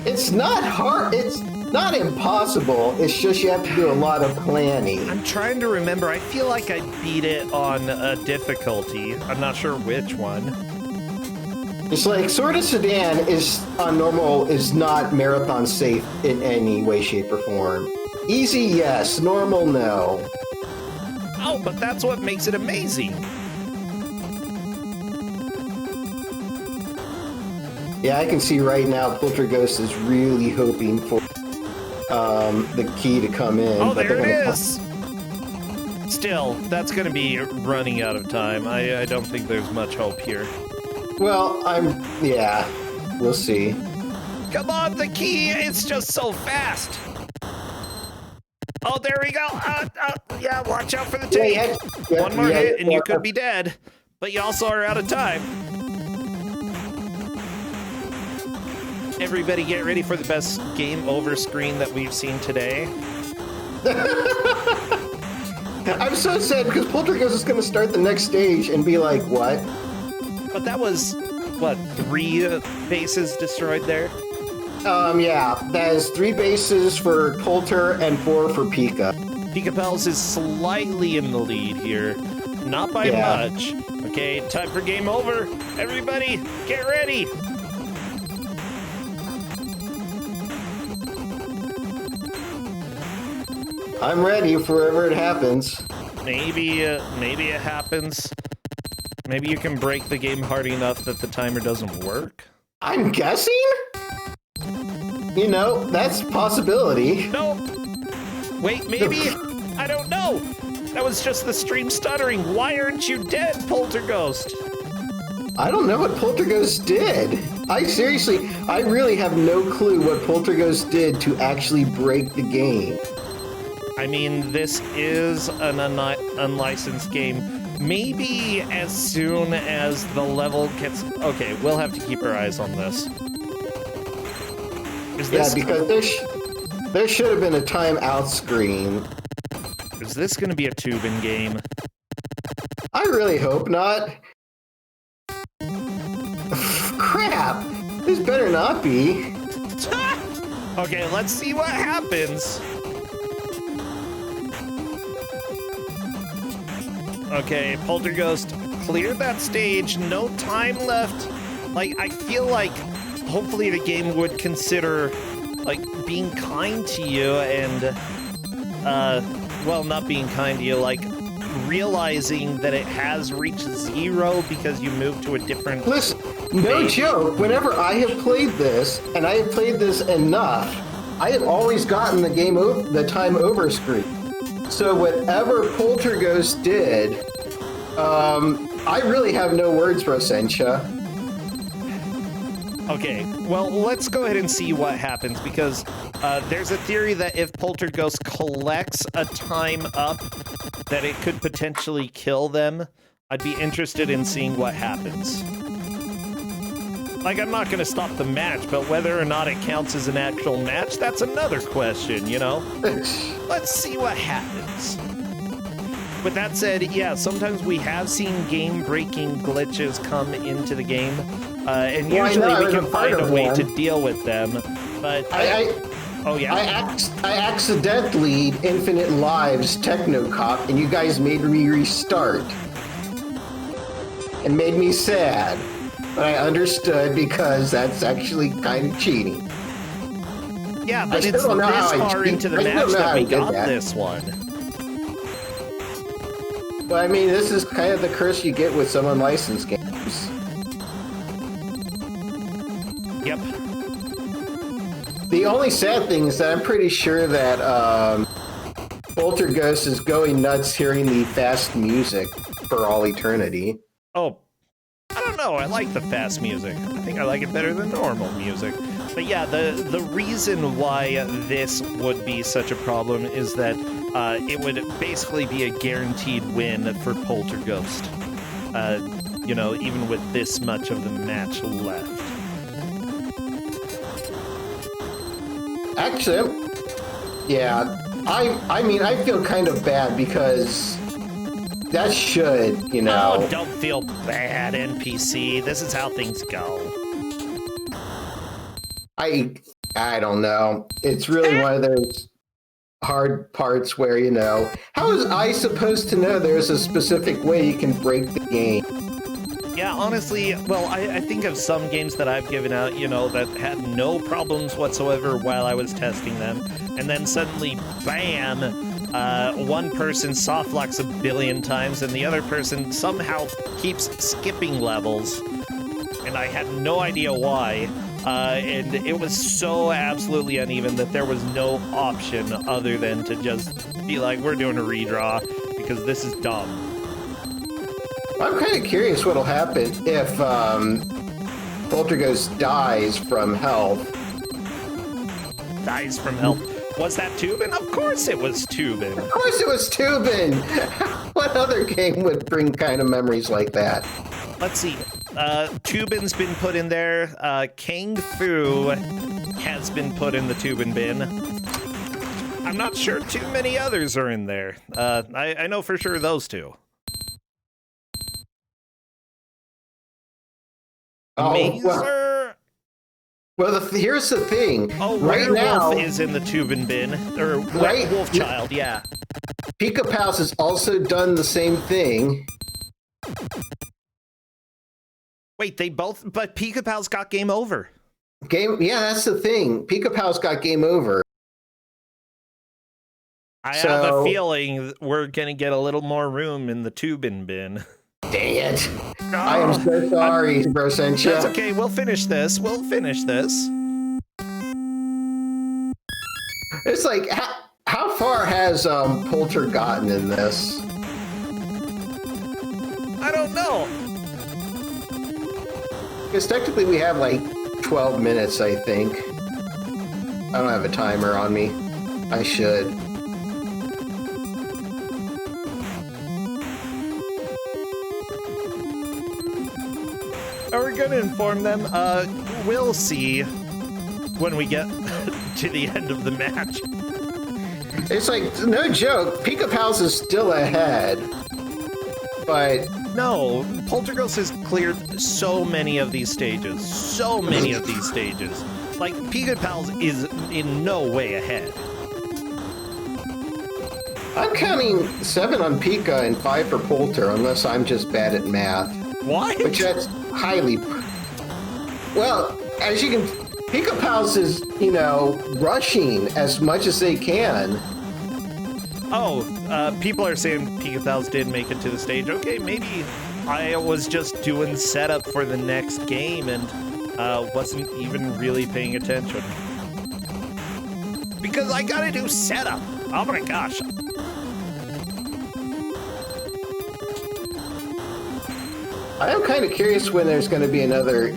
It's not hard. It's not impossible. It's just you have to do a lot of planning. I'm trying to remember. I feel like I beat it on a difficulty. I'm not sure which one. It's like Sword of Sedan is on normal is not marathon safe in any way, shape, or form. Easy, yes. Normal, no. Oh, but that's what makes it amazing. Yeah, I can see right now Poltergeist is really hoping for the key to come in. Oh, there it is! Still, that's going to be running out of time. I don't think there's much hope here. Well, yeah, we'll see. Come on, the key! It's just so fast! Oh, there we go! Yeah, watch out for the take! One more hit and you could be dead, but you also are out of time. Everybody get ready for the best game over screen that we've seen today. I'm so sad because Poltergeist is going to start the next stage and be like, what? But that was, what, 3 bases destroyed there? Yeah, that is 3 bases for Polter and 4 for Pika. Pika Pels is slightly in the lead here. Not by much. Okay, time for game over. Everybody, get ready. I'm ready for wherever it happens. Maybe it happens. Maybe you can break the game hard enough that the timer doesn't work. I'm guessing? You know, that's a possibility. Nope. Wait, maybe? I don't know. That was just the stream stuttering. Why aren't you dead, Polterghost? I don't know what Poltergeist did. I really have no clue what Poltergeist did to actually break the game. I mean, this is an unlicensed game. Maybe as soon as the level gets... Okay, we'll have to keep our eyes on this. Yeah, because there should have been a timeout screen. Is this going to be a tubing game? I really hope not. Crap! This better not be. Okay, let's see what happens. Okay, Polterghost cleared that stage. No time left. Like, I feel like hopefully the game would consider, like, being kind to you and, well, not being kind to you, like, realizing that it has reached 0 because you moved to a different... Listen, no joke, whenever I have played this, and I have played this enough, I have always gotten the time over screen. So whatever Poltergeist did, I really have no words for Essentia. Okay, well, let's go ahead and see what happens, because there's a theory that if Poltergeist collects a time up, that it could potentially kill them. I'd be interested in seeing what happens. Like, I'm not going to stop the match, but whether or not it counts as an actual match, that's another question, you know? Let's see what happens. With that said, yeah, sometimes we have seen game-breaking glitches come into the game, and usually we can find a way to deal with them, but... Oh, yeah? I accidentally Infinite Lives Technocop, and you guys made me restart. And made me sad. But I understood because that's actually kind of cheating. Yeah, but it's this far into the match that we got this one. Well, I mean, this is kind of the curse you get with some unlicensed games. Yep. The only sad thing is that I'm pretty sure that Poltergeist is going nuts hearing the fast music for all eternity. Oh, I don't know. I like the fast music. I think I like it better than normal music. But yeah, the reason why this would be such a problem is that it would basically be a guaranteed win for Poltergeist. You know, even with this much of the match left. Actually, yeah, I mean, I feel kind of bad because that should, you know... Oh, don't feel bad, NPC. This is how things go. I don't know. It's really one of those hard parts where, you know, how is I supposed to know there's a specific way you can break the game? Yeah, honestly, well, I think of some games that I've given out, you know, that had no problems whatsoever while I was testing them, and then suddenly, bam, one person softlocks a billion times, and the other person somehow keeps skipping levels, and I had no idea why, and it was so absolutely uneven that there was no option other than to just be like, we're doing a redraw, because this is dumb. I'm kind of curious what'll happen if Poltergeist dies from health. Dies from health. Was that Tubin? Of course it was Tubin. Of course it was Tubin! What other game would bring kind of memories like that? Let's see. Tubin's been put in there. Kang Fu has been put in the Tubin bin. I'm not sure too many others are in there. I know for sure those two. Mazer? Well, here's the thing. Oh, right now is in the Tubin bin. Or right, Wolf Child, yeah. Pika Pals has also done the same thing. Wait, but Pika Pal's got game over. Yeah, that's the thing. Pika Pal's got game over. I have a feeling we're gonna get a little more room in the Tubin bin. Dang it. No. I am so sorry, Bro Sencha. That's okay, we'll finish this. It's like, how far has Poulter gotten in this? I don't know. Because technically we have like 12 minutes, I think. I don't have a timer on me. I should. Are we gonna inform them? We'll see when we get to the end of the match. It's like, no joke, Pika Pals is still ahead. But... No, Poltergust has cleared so many of these stages. Like, Pika Pals is in no way ahead. I'm counting 7 on Pika and 5 for Poulter, unless I'm just bad at math. What? Which that's highly... Well, as you can... Pika Pals is, rushing as much as they can. Oh, people are saying Pika Pals did make it to the stage. Okay, maybe I was just doing setup for the next game and wasn't even really paying attention. Because I gotta do setup. Oh my gosh. I am kind of curious when there's going to be another,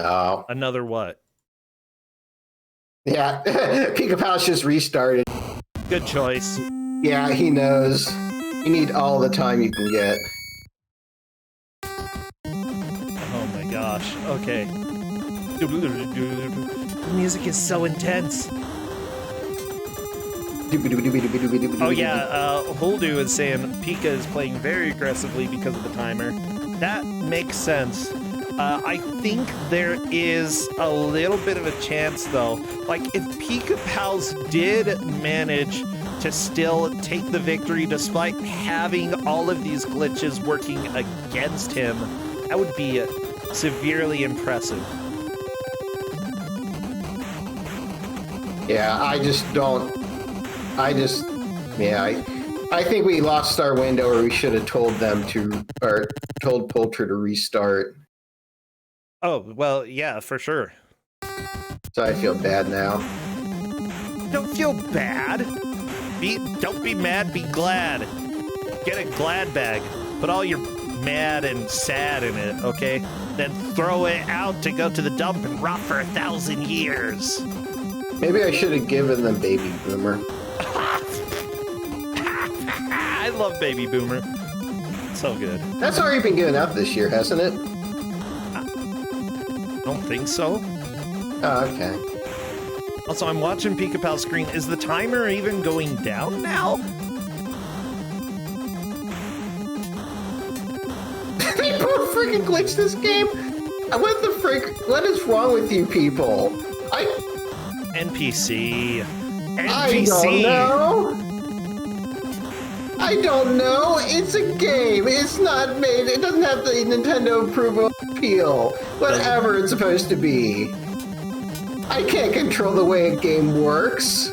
Oh. Another what? Yeah, Pika Pals just restarted. Good choice. Yeah, he knows. You need all the time you can get. Oh my gosh. Okay. The music is so intense. Oh yeah, Holdu is saying Pika is playing very aggressively because of the timer. That makes sense. I think there is a little bit of a chance, though. Like, if Pika Pals did manage to still take the victory despite having all of these glitches working against him, that would be severely impressive. Yeah, I think we lost our window, or we should have told them to, or told Poulter to restart. Oh, well, yeah, for sure. So I feel bad now. Don't feel bad. Don't be mad, be glad. Get a glad bag. Put all your mad and sad in it, okay? Then throw it out to go to the dump and rot for 1,000 years. Maybe I should have given them Baby Boomer. I love Baby Boomer. So good. That's already been given out this year, hasn't it? Don't think so. Oh, okay. Also, I'm watching Pika Pal's screen. Is the timer even going down now? They both freaking glitched this game? What the frick? What is wrong with you people? NPC. I don't know. It's a game. It's not made. It doesn't have the Nintendo approval appeal. Whatever it's supposed to be. I can't control the way a game works.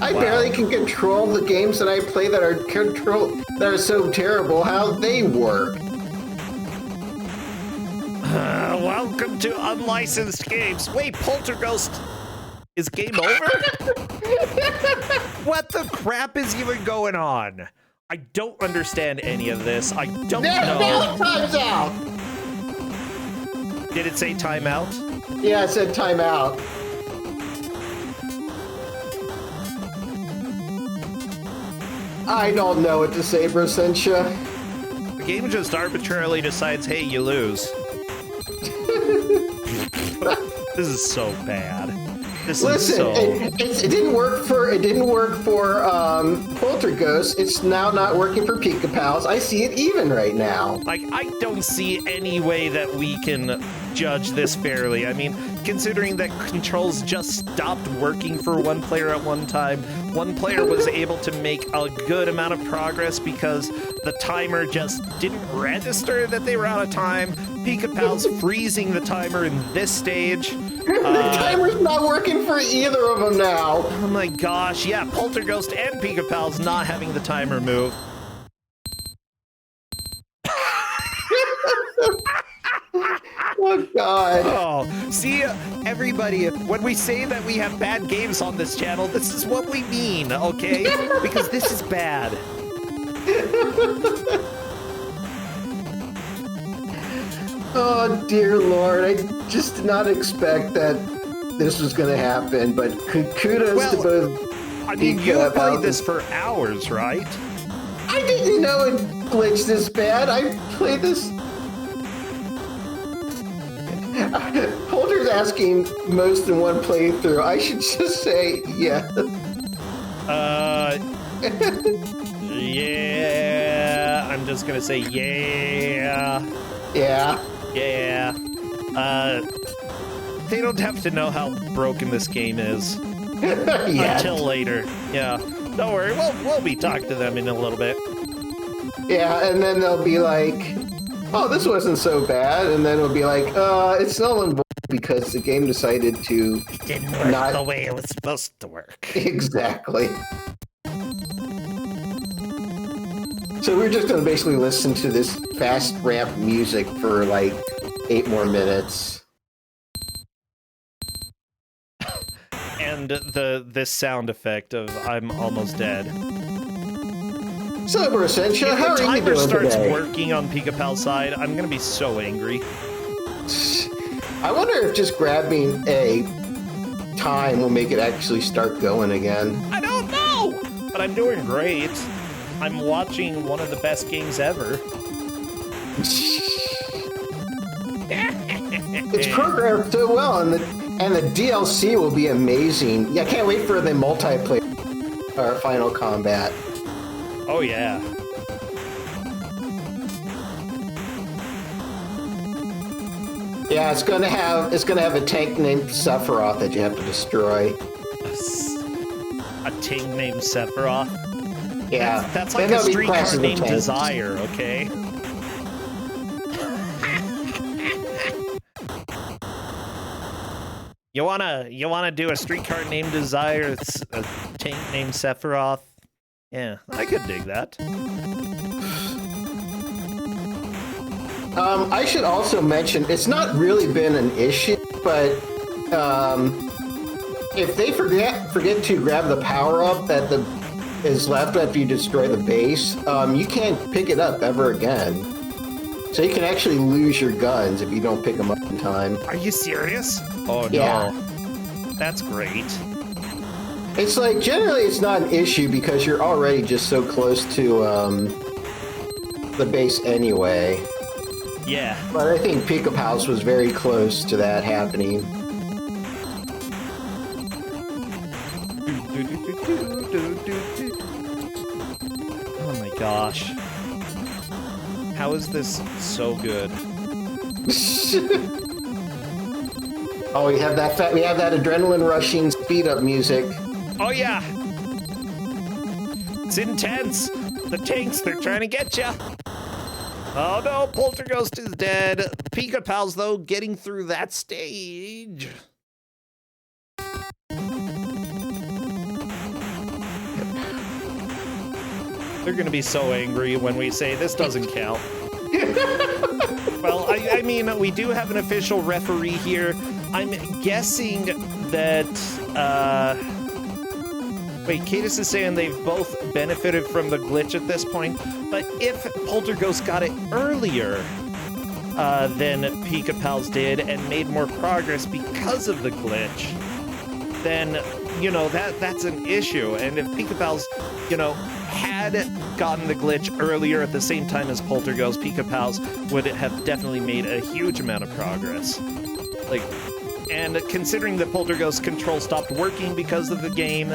I barely can control the games that I play that are so terrible how they work. Welcome to Unlicensed Games. Wait, Poltergust is game over? What the crap is even going on? I don't understand any of this. I don't know. Now time's out. Did it say timeout? Yeah, it said timeout. I don't know what to say, Brasentia. The game just arbitrarily decides, hey, you lose. This is so bad. Listen, it didn't work for Polterghost. It's now not working for Pika Pals. I see it even right now. Like, I don't see any way that we can judge this fairly. I mean, considering that controls just stopped working for one player at one time, one player was able to make a good amount of progress because the timer just didn't register that they were out of time. Pika Pal's freezing the timer in this stage. The timer's not working for either of them now. Oh my gosh, yeah, Polterghost and Pika Pal's not having the timer move. Oh, God. Oh, see, everybody, when we say that we have bad games on this channel, this is what we mean, okay? Because this is bad. Oh, dear Lord. I just did not expect that this was going to happen, but kudos to both. I mean, you played this for hours, right? I didn't know it glitched this bad. I played this... Holder's asking most in one playthrough. I should just say yes. Yeah. I'm just gonna say yeah. Yeah. Yeah. They don't have to know how broken this game is until later. Yeah. Don't worry. We'll be talking to them in a little bit. Yeah, and then they'll be like, "Oh, this wasn't so bad," and then it'll be like, "It's null and void because the game decided to It didn't work the way it was supposed to work." Exactly. So we're just going to basically listen to this fast ramp music for like 8 more minutes. And this sound effect of "I'm almost dead." So, Brasentia, how are you doing today? If the timer starts working on Pika Pal's side, I'm gonna be so angry. I wonder if just grabbing a time will make it actually start going again. I don't know, but I'm doing great. I'm watching one of the best games ever. It's programmed so well, and the DLC will be amazing. Yeah, I can't wait for the multiplayer or Final Combat. Oh yeah. Yeah, it's gonna have a tank named Sephiroth that you have to destroy. A tank named Sephiroth? Yeah. That's like a streetcar named Desire, okay? You wanna do a streetcar named Desire? It's a tank named Sephiroth? Yeah, I could dig that. I should also mention, it's not really been an issue, but if they forget to grab the power-up that is left after you destroy the base, you can't pick it up ever again. So you can actually lose your guns if you don't pick them up in time. Are you serious? Oh, yeah. No. That's great. It's like, generally it's not an issue because you're already just so close to the base anyway. Yeah. But I think Pika Pals was very close to that happening. Oh my gosh. How is this so good? Oh, we have that adrenaline rushing speed up music. Oh yeah. It's intense. The tanks, they're trying to get ya. Oh no, Polterghost is dead. Pika Pals, though, getting through that stage. They're gonna be so angry when we say this doesn't count. Well, I mean, we do have an official referee here. I'm guessing that, wait, Cadis is saying they've both benefited from the glitch at this point, but if Polterghost got it earlier than Pika Pals did and made more progress because of the glitch, then, you know, that's an issue. And if Pika Pals, you know, had had gotten the glitch earlier at the same time as Polterghost, Pika-Pals would have definitely made a huge amount of progress. Like, and considering that Polterghost control stopped working because of the game,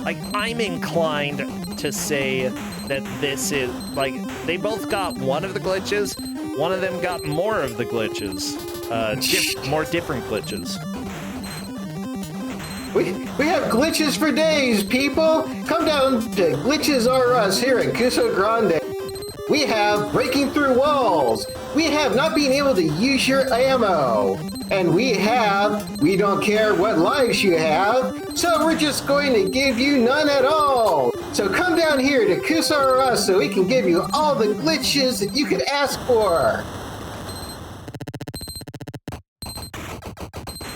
like, I'm inclined to say that this is, like, they both got one of the glitches, one of them got more of the glitches, more different glitches. We have glitches for days, people! Come down to Glitches R Us here at Ku5ogrande. We have breaking through walls. We have not being able to use your ammo. And we don't care what lives you have, so we're just going to give you none at all. So come down here to Ku5 R Us so we can give you all the glitches that you could ask for.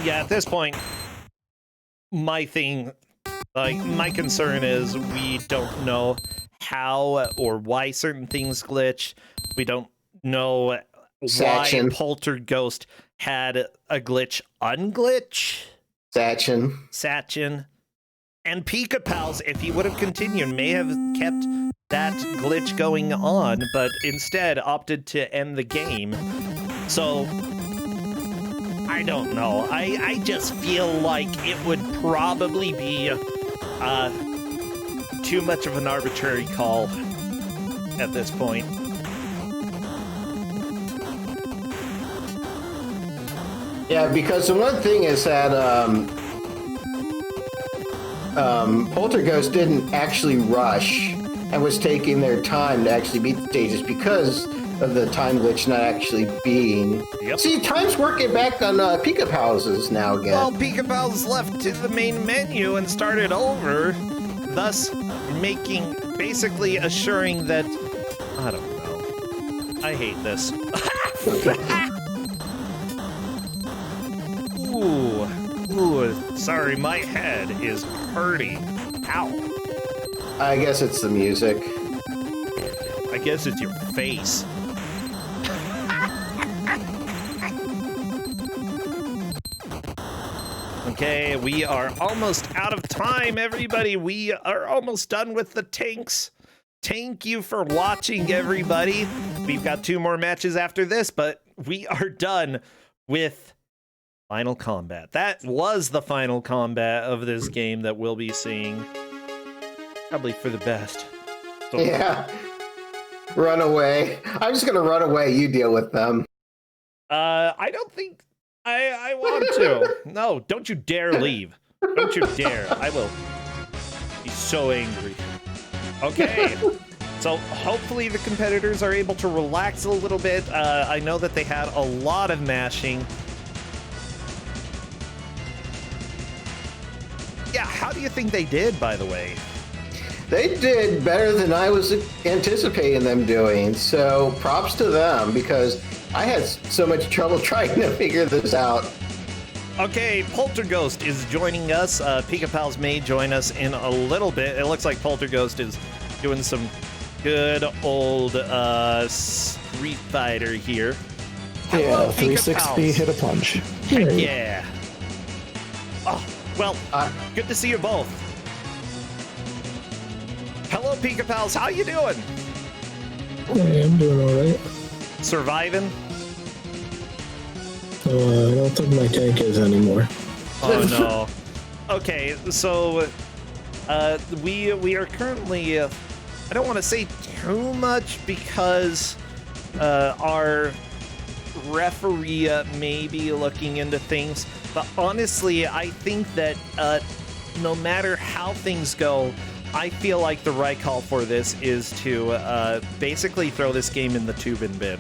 Yeah, at this point, my concern is we don't know how or why certain things glitch. We don't know why Polterghost had a glitch unglitch. Satchin. And Pika-Pals, if he would have continued, may have kept that glitch going on, but instead opted to end the game. So I don't know. I just feel like it would probably be too much of an arbitrary call at this point. Yeah, because the one thing is that Polterghost didn't actually rush and was taking their time to actually beat the stages because of the time glitch not actually being. Yep. See, time's working back on Pika-Pals now again. Well, Pika-Pals left to the main menu and started over, thus basically assuring that, I don't know. I hate this. Ooh, sorry, my head is hurting. Ow. I guess it's the music. I guess it's your face. Okay, we are almost out of time, everybody. We are almost done with the tanks. Thank you for watching, everybody. We've got 2 more matches after this, but we are done with Final Combat. That was the final combat of this game that we'll be seeing. Probably for the best. So, yeah. Run away. I'm just gonna run away. You deal with them. I don't think I want to. No, don't you dare leave. Don't you dare. I will be so angry. Okay. So hopefully the competitors are able to relax a little bit. I know that they had a lot of mashing. Yeah, how do you think they did, by the way? They did better than I was anticipating them doing, so props to them, because I had so much trouble trying to figure this out. Okay, Polterghost is joining us. Pika-Pals may join us in a little bit. It looks like Polterghost is doing some good old Street Fighter here. Yeah, 360 hit a punch. Heck yeah. Oh, well, good to see you both. Hello, Pika-Pals. How you doing? Hey, I'm doing all right. Surviving? Oh, I don't think my tank is anymore. Oh, no. Okay, so we are currently... I don't want to say too much because our referee may be looking into things, but honestly, I think that no matter how things go, I feel like the right call for this is to basically throw this game in the tubing bin.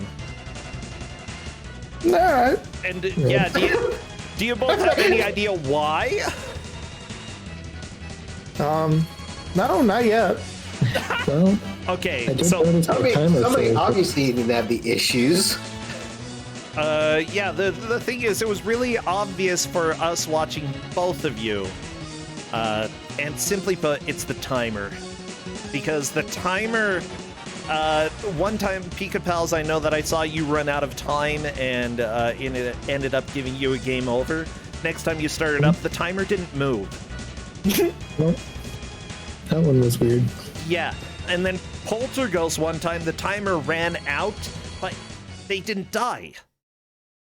Alright. And yeah, do you both have any idea why? No, not yet. Well, Okay, I so Somebody obviously didn't have the issues. yeah, the thing is, it was really obvious for us watching both of you. And simply put, it's the timer. Because the timer, one time, Pika-Pals, I know that I saw you run out of time and it ended up giving you a game over. Next time you started up, the timer didn't move. well, that one was weird. Yeah, And then Poltergeist one time, the timer ran out, but they didn't die.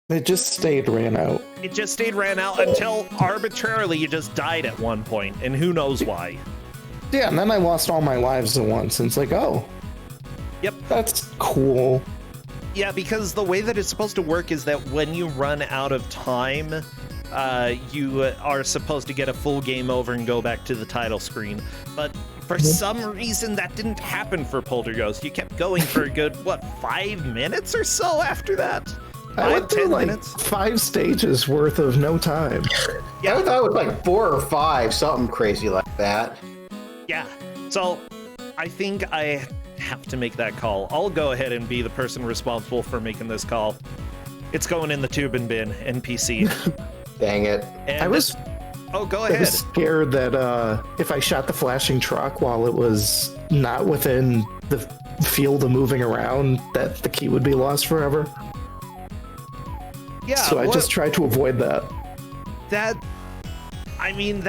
It just ran out. It just ran out until arbitrarily you just died at one point, and who knows why. Yeah, and then I lost all my lives at once, and it's like, oh. Yep. That's cool. Yeah, because the way that it's supposed to work is that when you run out of time, you are supposed to get a full game over and go back to the title screen. But for some reason, that didn't happen for Poltergeist. You kept going for a good, 5 minutes or so after that? I went through 10 like minutes? 5 stages worth of no time. Yeah, I thought it was like 4 or 5, something crazy like that. Yeah, so I think I have to make that call. I'll go ahead and be the person responsible for making this call. It's going in the tube and bin, NPC. Dang it. And I was oh, go I ahead. was scared that if I shot the flashing truck while it was not within the field of moving around, that the key would be lost forever. Yeah, So I just tried to avoid that. That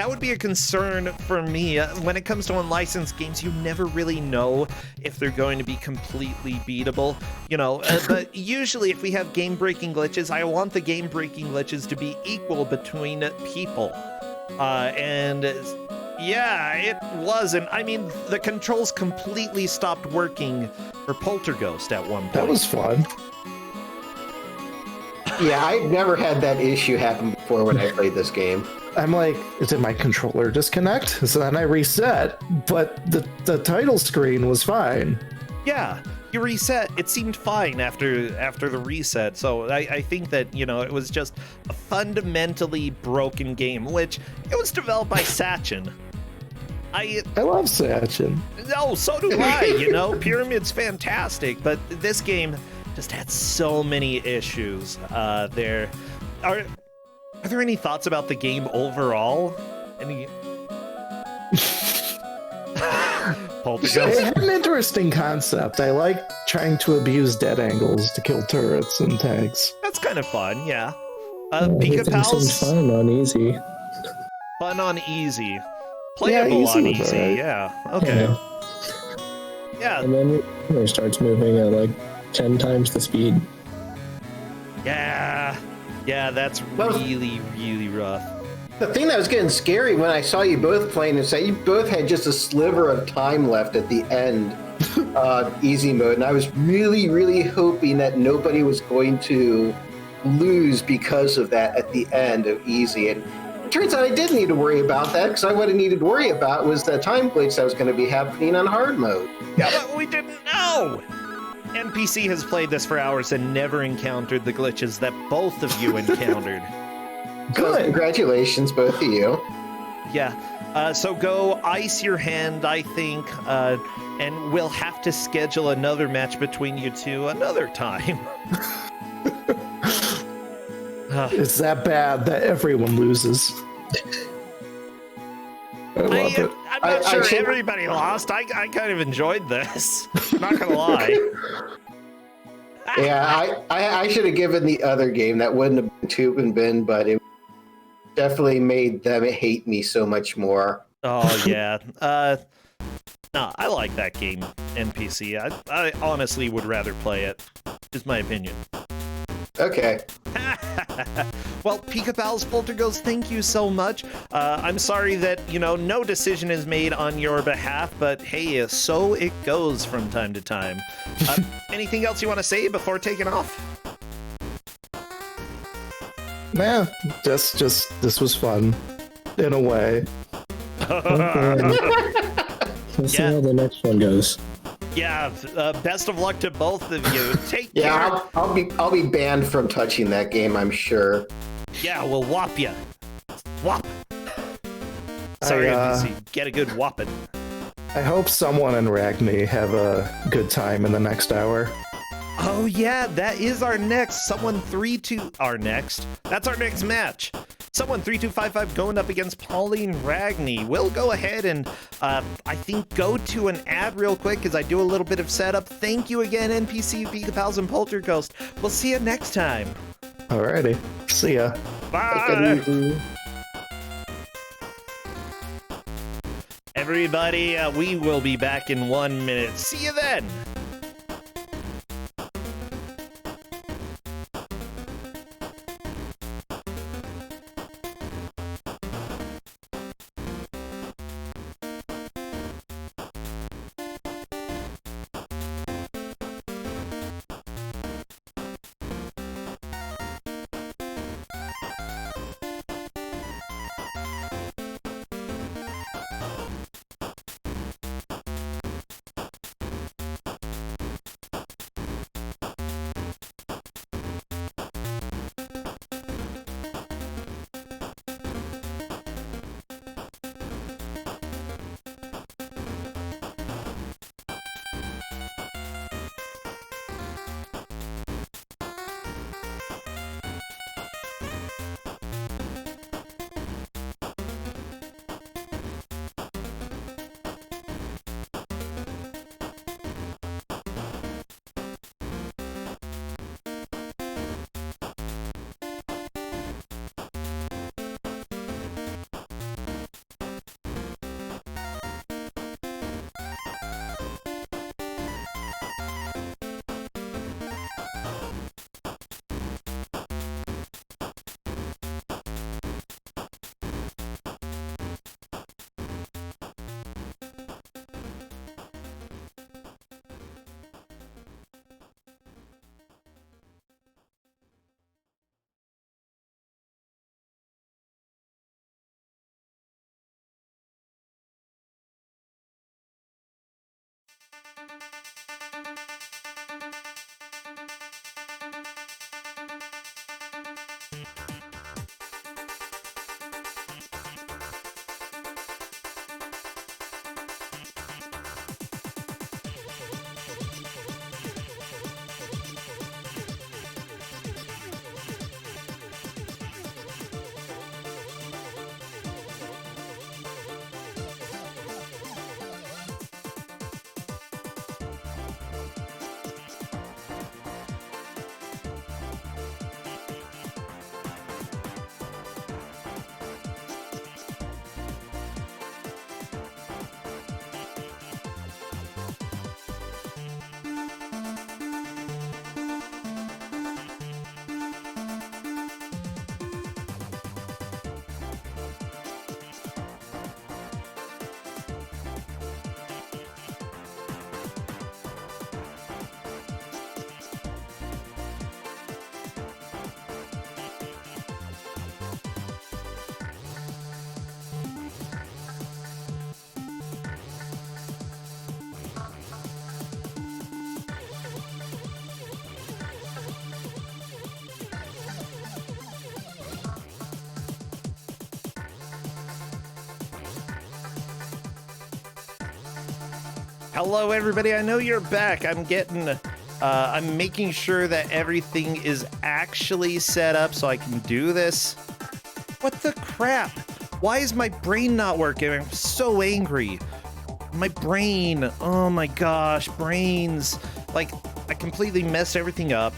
would be a concern for me. When it comes to unlicensed games, you never really know if they're going to be completely beatable. But usually if we have game-breaking glitches, I want the game-breaking glitches to be equal between people. And yeah, it wasn't. The controls completely stopped working for Poltergeist at one point. That was fun. Yeah, I've never had that issue happen before when I played this game. I'm like, did my controller disconnect? So then I reset, but the title screen was fine. Yeah, you reset. It seemed fine after the reset. So I think that, it was just a fundamentally broken game, which it was developed by Satchin. I love Satchin. No, so do I. Pyramid's fantastic, but this game just had so many issues. There are there any thoughts about the game overall? Any? Poltergeist. It had an interesting concept. I like trying to abuse dead angles to kill turrets and tanks. That's kind of fun, yeah. Everything Pika seems Pals, fun on easy. fun on easy. Playable easy on was easy, alright. yeah. Okay. Yeah, And then it starts moving at like 10 times the speed. yeah, that's really, really rough. The thing that was getting scary when I saw you both playing is that you both had just a sliver of time left at the end, easy mode, and I was really, really hoping that nobody was going to lose because of that at the end of easy. And it turns out I didn't need to worry about that, because what I needed to worry about was the time glitch that was going to be happening on hard mode. Yeah, but we didn't know! NPC has played this for hours and never encountered the glitches that both of you encountered. So congratulations, both of you. Yeah, so go ice your hand, I think, and we'll have to schedule another match between you two another time. It's that bad that everyone loses. I love it. I'm not I sure should- everybody lost. I kind of enjoyed this. Not gonna lie. Yeah, I should have given the other game. That wouldn't have been tube and bin, but it definitely made them hate me so much more. Oh yeah. No, I like that game, NPC. I honestly would rather play it. Is my opinion. Okay. Well, Pika Pals, Poltergeist, thank you so much. I'm sorry that, no decision is made on your behalf, but hey, so it goes from time to time. Anything else you want to say before taking off? Nah, just this was fun, in a way. We'll see Yeah. how the next one goes. Yeah, best of luck to both of you. Take care. Yeah, I'll be banned from touching that game, I'm sure. Yeah, we'll whop ya. Whop. Sorry, NPC. Get a good whopping. I hope someone in Ragni have a good time in the next hour. Oh yeah, that is our next. That's our next match. Someone 3255 going up against Pauline Ragni. We'll go ahead and I think go to an ad real quick as I do a little bit of setup. Thank you again, NPC, Pika Pals, and Poltergeist. We'll see you next time. Alrighty, see ya. Bye. Everybody everybody. We will be back in 1 minute. See you then. Hello, everybody. I know you're back. I'm making sure that everything is actually set up so I can do this. What the crap? Why is my brain not working? I'm so angry. My brain. Oh my gosh, brains. Like, I completely messed everything up.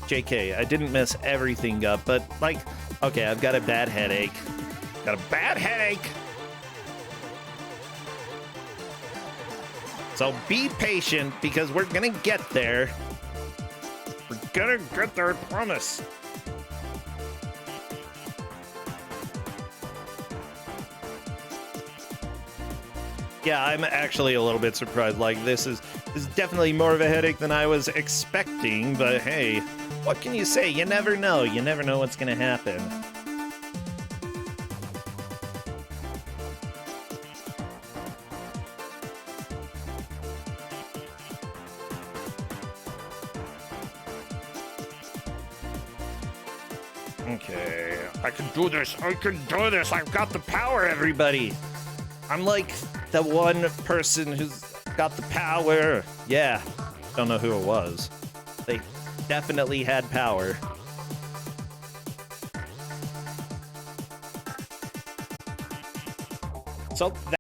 JK, I didn't mess everything up, but like, okay, I've got a bad headache. Got a bad headache. So be patient, because we're gonna get there. We're gonna get there, I promise. Yeah, I'm actually a little bit surprised. Like, this is definitely more of a headache than I was expecting, but hey, what can you say? You never know. You never know what's gonna happen. Okay, I can do this. I can do this. I've got the power, everybody. I'm like the one person who's got the power. Yeah, don't know who it was. They definitely had power. So